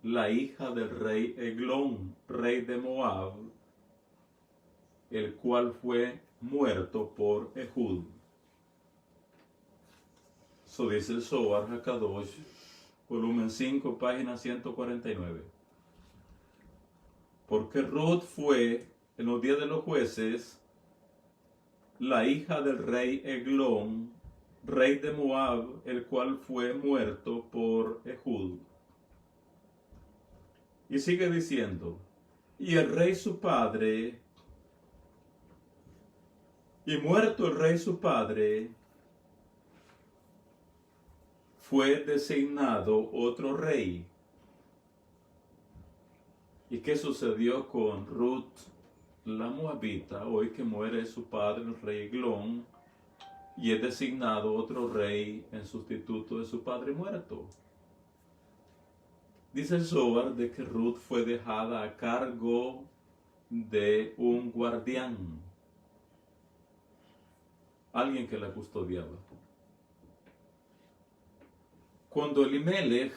la hija del rey Eglón, rey de Moab, el cual fue muerto por Ehud. Eso dice el Zohar HaKadosh, volumen 5, página 149. Porque Ruth fue, en los días de los jueces, la hija del rey Eglón, rey de Moab, el cual fue muerto por Ehud. Y sigue diciendo, y el rey su padre, y muerto el rey su padre, fue designado otro rey. ¿Y qué sucedió con Ruth la Moabita? Hoy que muere su padre, el rey Eglón, y es designado otro rey en sustituto de su padre muerto. Dice el Zohar de que Ruth fue dejada a cargo de un guardián. alguien que la custodiaba. Cuando Elimelech,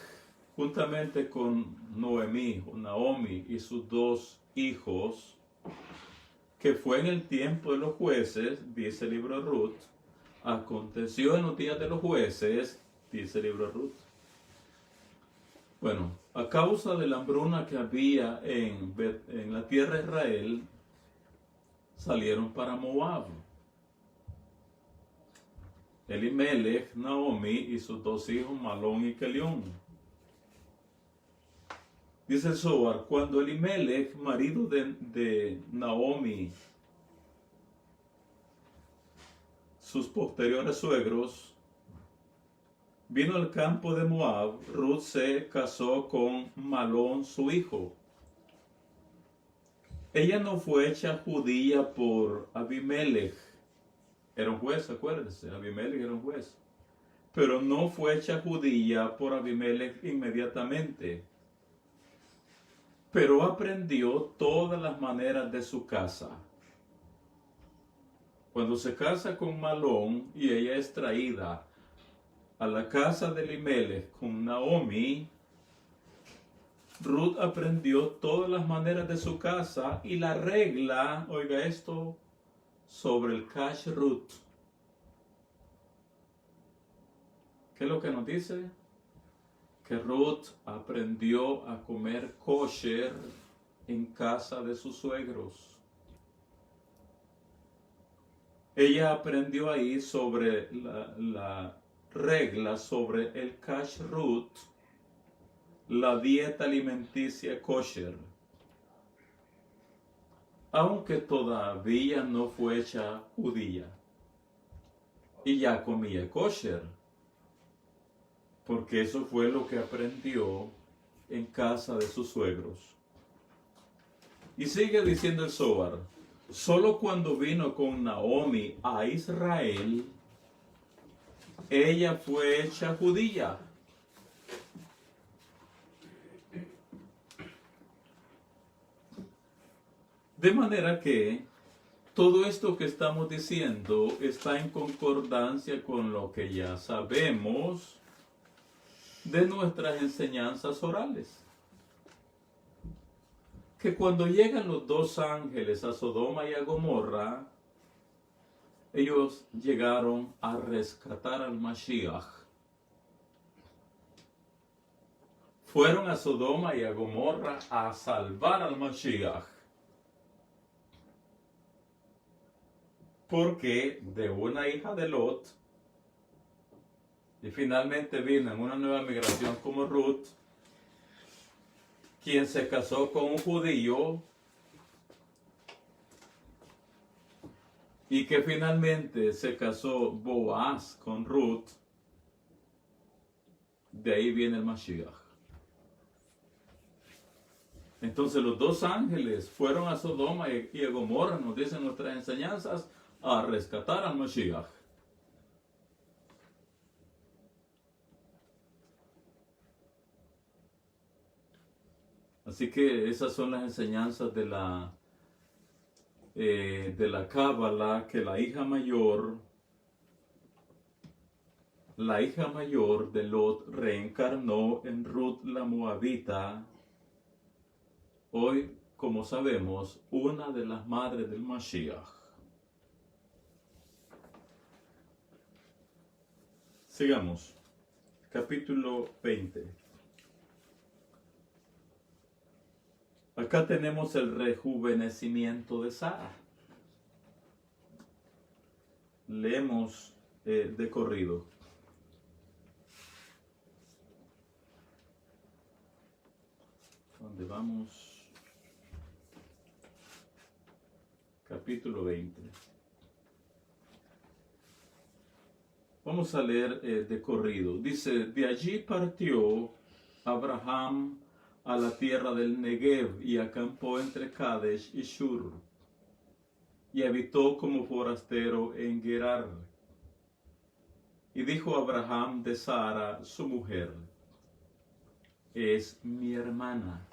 juntamente con Noemí, Naomi y sus 2 hijos, que fue en el tiempo de los jueces, dice el libro de Ruth, aconteció en los días de los jueces, dice el libro de Ruth. Bueno, a causa de la hambruna que había en la tierra de Israel, salieron para Moab. Elimelech, Naomi y sus 2 hijos, Malón y Kelión. Dice el Zohar, cuando Elimelech, marido de Naomi, sus posteriores suegros, vino al campo de Moab, Ruth se casó con Malón, su hijo. Ella no fue hecha judía por Abimelech. Era un juez, acuérdense, Abimelech era un juez. Pero no fue hecha judía por Abimelech inmediatamente. Pero aprendió todas las maneras de su casa. Cuando se casa con Malón y ella es traída a la casa de Elimelech con Naomi, Ruth aprendió todas las maneras de su casa y la regla, oiga esto, sobre el kashrut. ¿Qué es lo que nos dice? Que Ruth aprendió a comer kosher en casa de sus suegros. Ella aprendió ahí sobre la regla sobre el kashrut, la dieta alimenticia kosher. Aunque todavía no fue hecha judía. Y ya comía kosher. Porque eso fue lo que aprendió en casa de sus suegros. Y sigue diciendo el Zohar, solo cuando vino con Naomi a Israel, ella fue hecha judía. De manera que todo esto que estamos diciendo está en concordancia con lo que ya sabemos de nuestras enseñanzas orales. Que cuando llegan los 2 ángeles a Sodoma y a Gomorra, ellos llegaron a rescatar al Mashiach. Fueron a Sodoma y a Gomorra a salvar al Mashiach. Porque de una hija de Lot, y finalmente vino en una nueva migración como Ruth, quien se casó con un judío, y que finalmente se casó Boaz con Ruth, de ahí viene el Mashiach. Entonces los 2 ángeles fueron a Sodoma y a Gomorra, nos dicen nuestras enseñanzas, a rescatar al Mashiach. Así que esas son las enseñanzas de la Cábala, que la hija mayor de Lot reencarnó en Ruth la Moabita, hoy, como sabemos, una de las madres del Mashiach. Sigamos. Capítulo 20. Acá tenemos el rejuvenecimiento de Sara. Leemos de corrido. ¿Dónde vamos? Capítulo 20. Vamos a leer de corrido. Dice, de allí partió Abraham a la tierra del Negev y acampó entre Kadesh y Shur, y habitó como forastero en Gerar. Y dijo Abraham de Sara, su mujer, es mi hermana.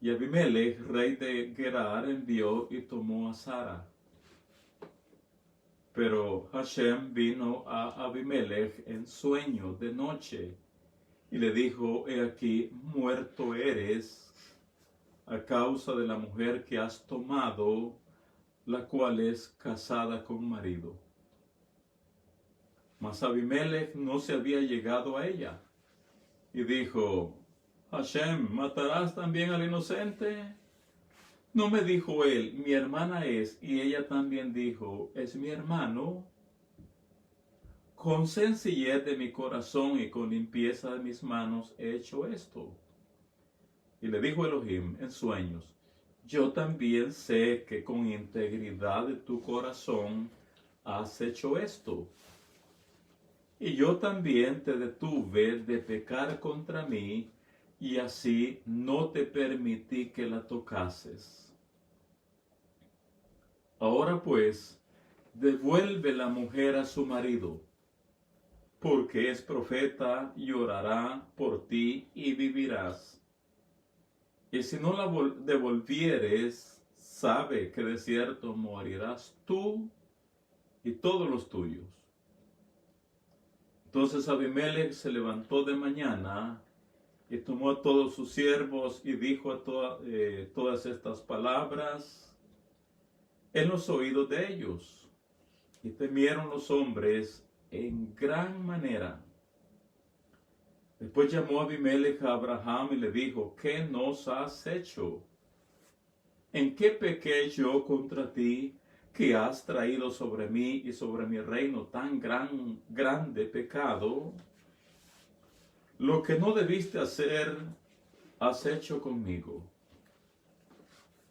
Y Abimelech, rey de Gerar, envió y tomó a Sara. Pero Hashem vino a Abimelech en sueño de noche y le dijo: he aquí, muerto eres a causa de la mujer que has tomado, la cual es casada con marido. Mas Abimelech no se había llegado a ella y dijo: Hashem, ¿matarás también al inocente? ¿No me dijo él, mi hermana es? Y ella también dijo, es mi hermano. Con sencillez de mi corazón y con limpieza de mis manos he hecho esto. Y le dijo Elohim en sueños: yo también sé que con integridad de tu corazón has hecho esto. Y yo también te detuve de pecar contra mí, y así no te permití que la tocases. Ahora pues, devuelve la mujer a su marido, porque es profeta y orará por ti y vivirás. Y si no la devolvieres, sabe que de cierto morirás tú y todos los tuyos. Entonces Abimelech se levantó de mañana y tomó a todos sus siervos y dijo todas estas palabras en los oídos de ellos. Y temieron los hombres en gran manera. Después llamó Abimelech a Abraham y le dijo: ¿qué nos has hecho? ¿En qué pequé yo contra ti, que has traído sobre mí y sobre mi reino tan grande pecado? Lo que no debiste hacer, has hecho conmigo.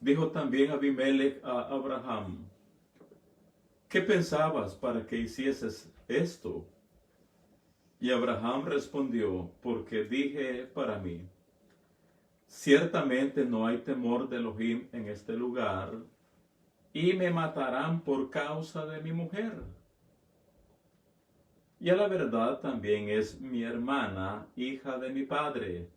Dijo también Abimelech a Abraham: ¿qué pensabas para que hicieses esto? Y Abraham respondió: porque dije para mí, ciertamente no hay temor de Elohim en este lugar, y me matarán por causa de mi mujer. Y a la verdad también es mi hermana, hija de mi padre,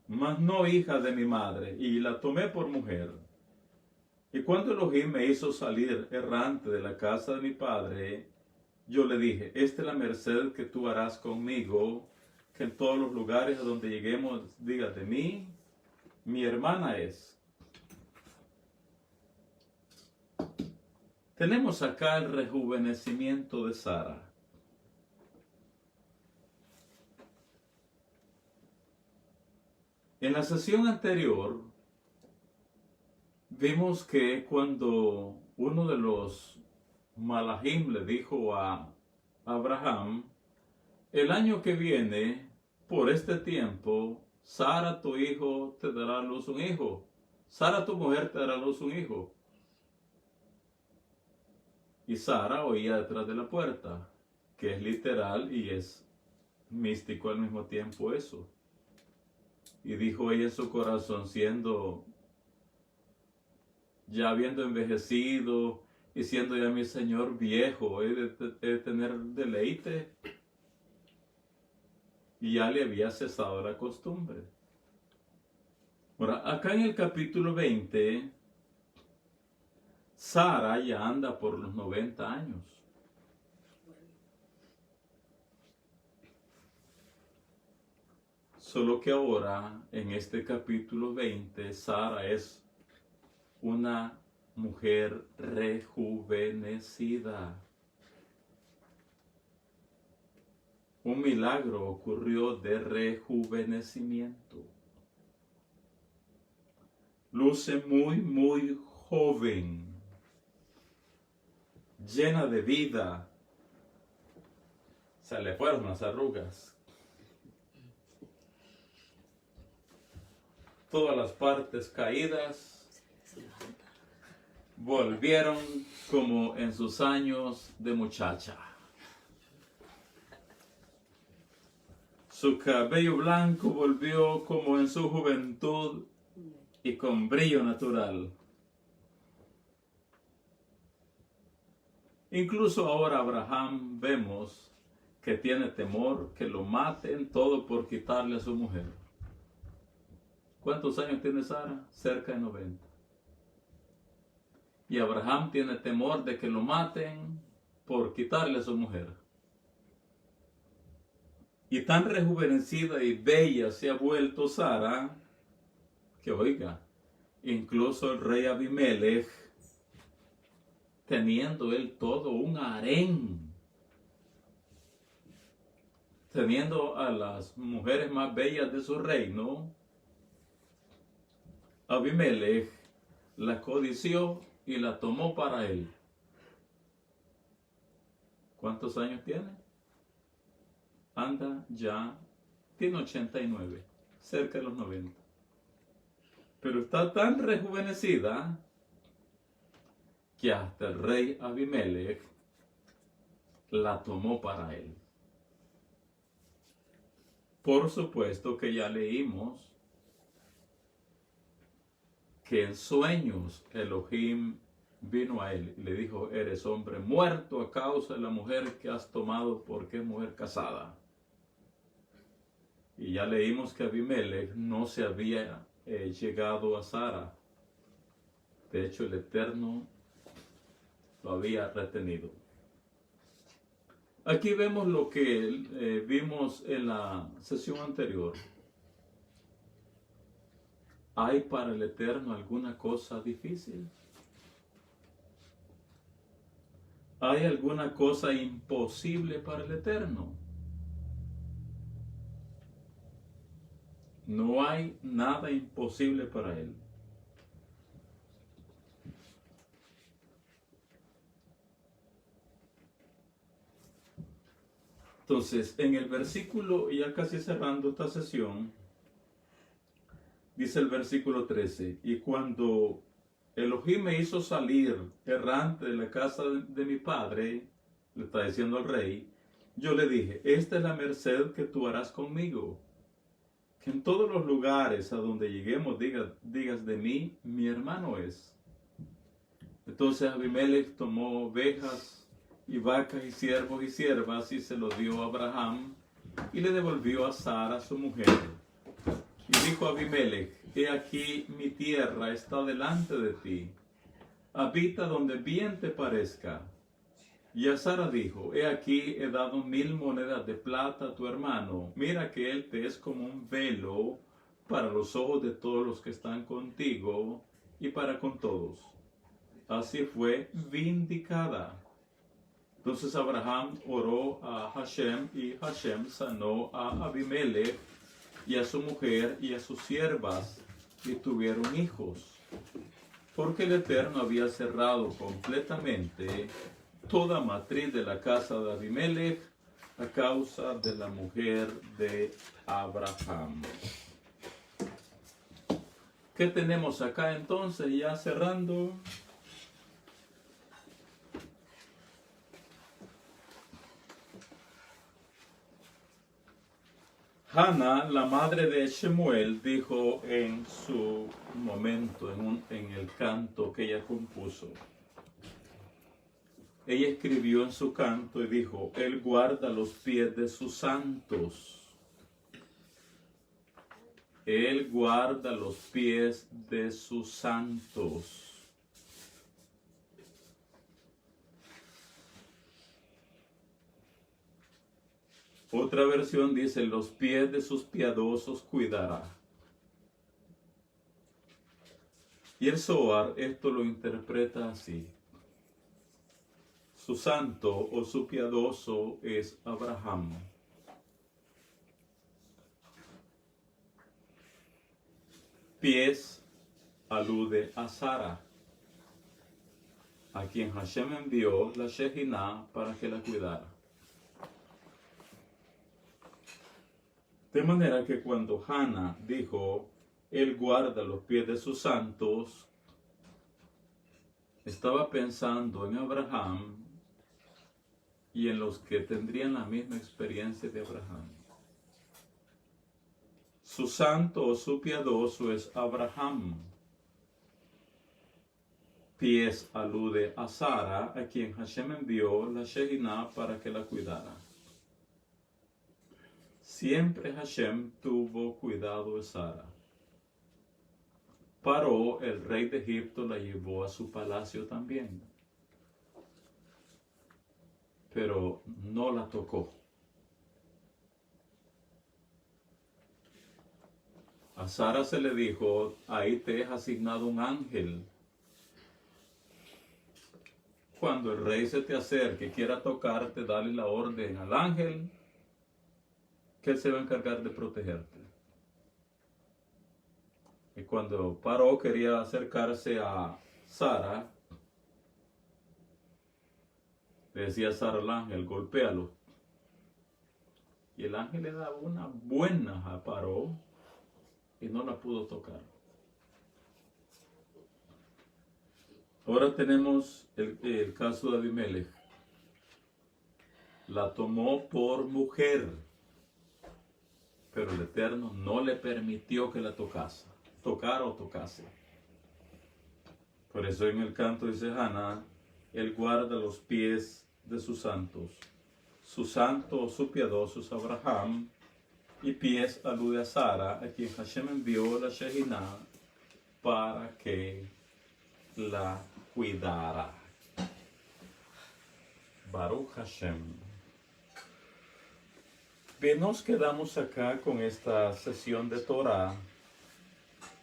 mas no hija de mi madre, y la tomé por mujer. Y cuando Elohim me hizo salir errante de la casa de mi padre, yo le dije: esta es la merced que tú harás conmigo, que en todos los lugares a donde lleguemos digas de mí, mi hermana es. Tenemos acá el rejuvenecimiento de Sara. En la sesión anterior vimos que cuando uno de los Malahim le dijo a Abraham: el año que viene, por este tiempo, Sara tu hijo te dará a luz un hijo. Sara tu mujer te dará a luz un hijo. Y Sara oía detrás de la puerta, que es literal y es místico al mismo tiempo eso. Y dijo ella en su corazón, ya habiendo envejecido y siendo ya mi señor viejo, he de tener deleite. Y ya le había cesado la costumbre. Ahora, acá en el capítulo 20, Sara ya anda por los 90 años. Solo que ahora, en este capítulo 20, Sara es una mujer rejuvenecida. Un milagro ocurrió de rejuvenecimiento. Luce muy joven, llena de vida. Se le fueron las arrugas. Todas las partes caídas volvieron como en sus años de muchacha. Su cabello blanco volvió como en su juventud y con brillo natural. Incluso ahora Abraham vemos que tiene temor que lo maten todo por quitarle a su mujer. ¿Cuántos años tiene Sara? Cerca de 90. Y Abraham tiene temor de que lo maten por quitarle a su mujer. Y tan rejuvenecida y bella se ha vuelto Sara, que oiga, incluso el rey Abimelech, teniendo él todo un harén, teniendo a las mujeres más bellas de su reino, Abimelech la codició y la tomó para él. ¿Cuántos años tiene? Anda ya, tiene 89, cerca de los 90. Pero está tan rejuvenecida que hasta el rey Abimelech la tomó para él. Por supuesto que ya leímos que en sueños Elohim vino a él y le dijo: eres hombre muerto a causa de la mujer que has tomado, porque es mujer casada. Y ya leímos que Abimelech no se había llegado a Sara. De hecho, el Eterno lo había retenido. Aquí vemos lo que vimos en la sesión anterior. ¿Hay para el Eterno alguna cosa difícil? ¿Hay alguna cosa imposible para el Eterno? No hay nada imposible para Él. Entonces, en el versículo, ya casi cerrando esta sesión, dice el versículo 13: y cuando Elohim me hizo salir errante de la casa de mi padre, le está diciendo al rey, yo le dije: esta es la merced que tú harás conmigo, que en todos los lugares a donde lleguemos digas de mí, mi hermano es. Entonces Abimelech tomó ovejas y vacas y siervos y siervas y se los dio a Abraham y le devolvió a Sara su mujer. Y dijo Abimelech: he aquí mi tierra está delante de ti, habita donde bien te parezca. Y a Sara dijo: he aquí he dado 1000 monedas de plata a tu hermano, mira que él te es como un velo para los ojos de todos los que están contigo y para con todos. Así fue vindicada. Entonces Abraham oró a Hashem y Hashem sanó a Abimelech y a su mujer y a sus siervas, y tuvieron hijos, porque el Eterno había cerrado completamente toda matriz de la casa de Abimelech a causa de la mujer de Abraham. ¿Qué tenemos acá entonces, ya cerrando? Hannah, la madre de Shemuel, dijo en su momento, en el canto que ella compuso. Ella escribió en su canto y dijo: él guarda los pies de sus santos. Él guarda los pies de sus santos. Otra versión dice: los pies de sus piadosos cuidará. Y el Zohar esto lo interpreta así: su santo o su piadoso es Abraham. Pies alude a Sara, a quien Hashem envió la Shekinah para que la cuidara. De manera que cuando Hannah dijo: él guarda los pies de sus santos, estaba pensando en Abraham y en los que tendrían la misma experiencia de Abraham. Su santo o su piadoso es Abraham. Pies alude a Sara, a quien Hashem envió la Shekinah para que la cuidara. Siempre Hashem tuvo cuidado de Sara. Paró, el rey de Egipto, la llevó a su palacio también, pero no la tocó. A Sara se le dijo, ahí te es asignado un ángel. Cuando el rey se te acerque y quiera tocarte, dale la orden al ángel, que él se va a encargar de protegerte. Y cuando Paró quería acercarse a Sara, le decía a Sara al ángel, golpéalo. Y el ángel le daba una buena a Paró y no la pudo tocar. Ahora tenemos el caso de Abimelech. La tomó por mujer, pero el Eterno no le permitió que la tocara o tocase. Por eso en el canto dice Haná, él guarda los pies de sus santos. Su santo o su piadoso es Abraham, y pies alude a Sara, a quien Hashem envió la Shekinah para que la cuidara. Baruch Hashem. Bien, nos quedamos acá con esta sesión de Torah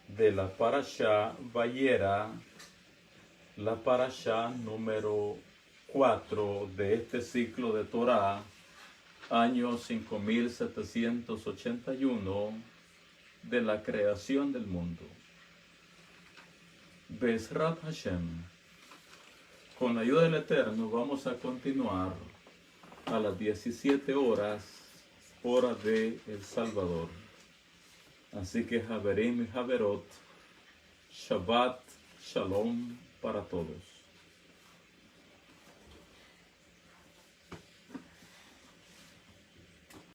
de la Parashá Vayera, la Parashá número 4 de este ciclo de Torah, año 5781 de la creación del mundo. Bezrat Hashem, con la ayuda del Eterno vamos a continuar a las 17 horas, hora de El Salvador. Así que Haverim y Haverot, Shabbat Shalom para todos.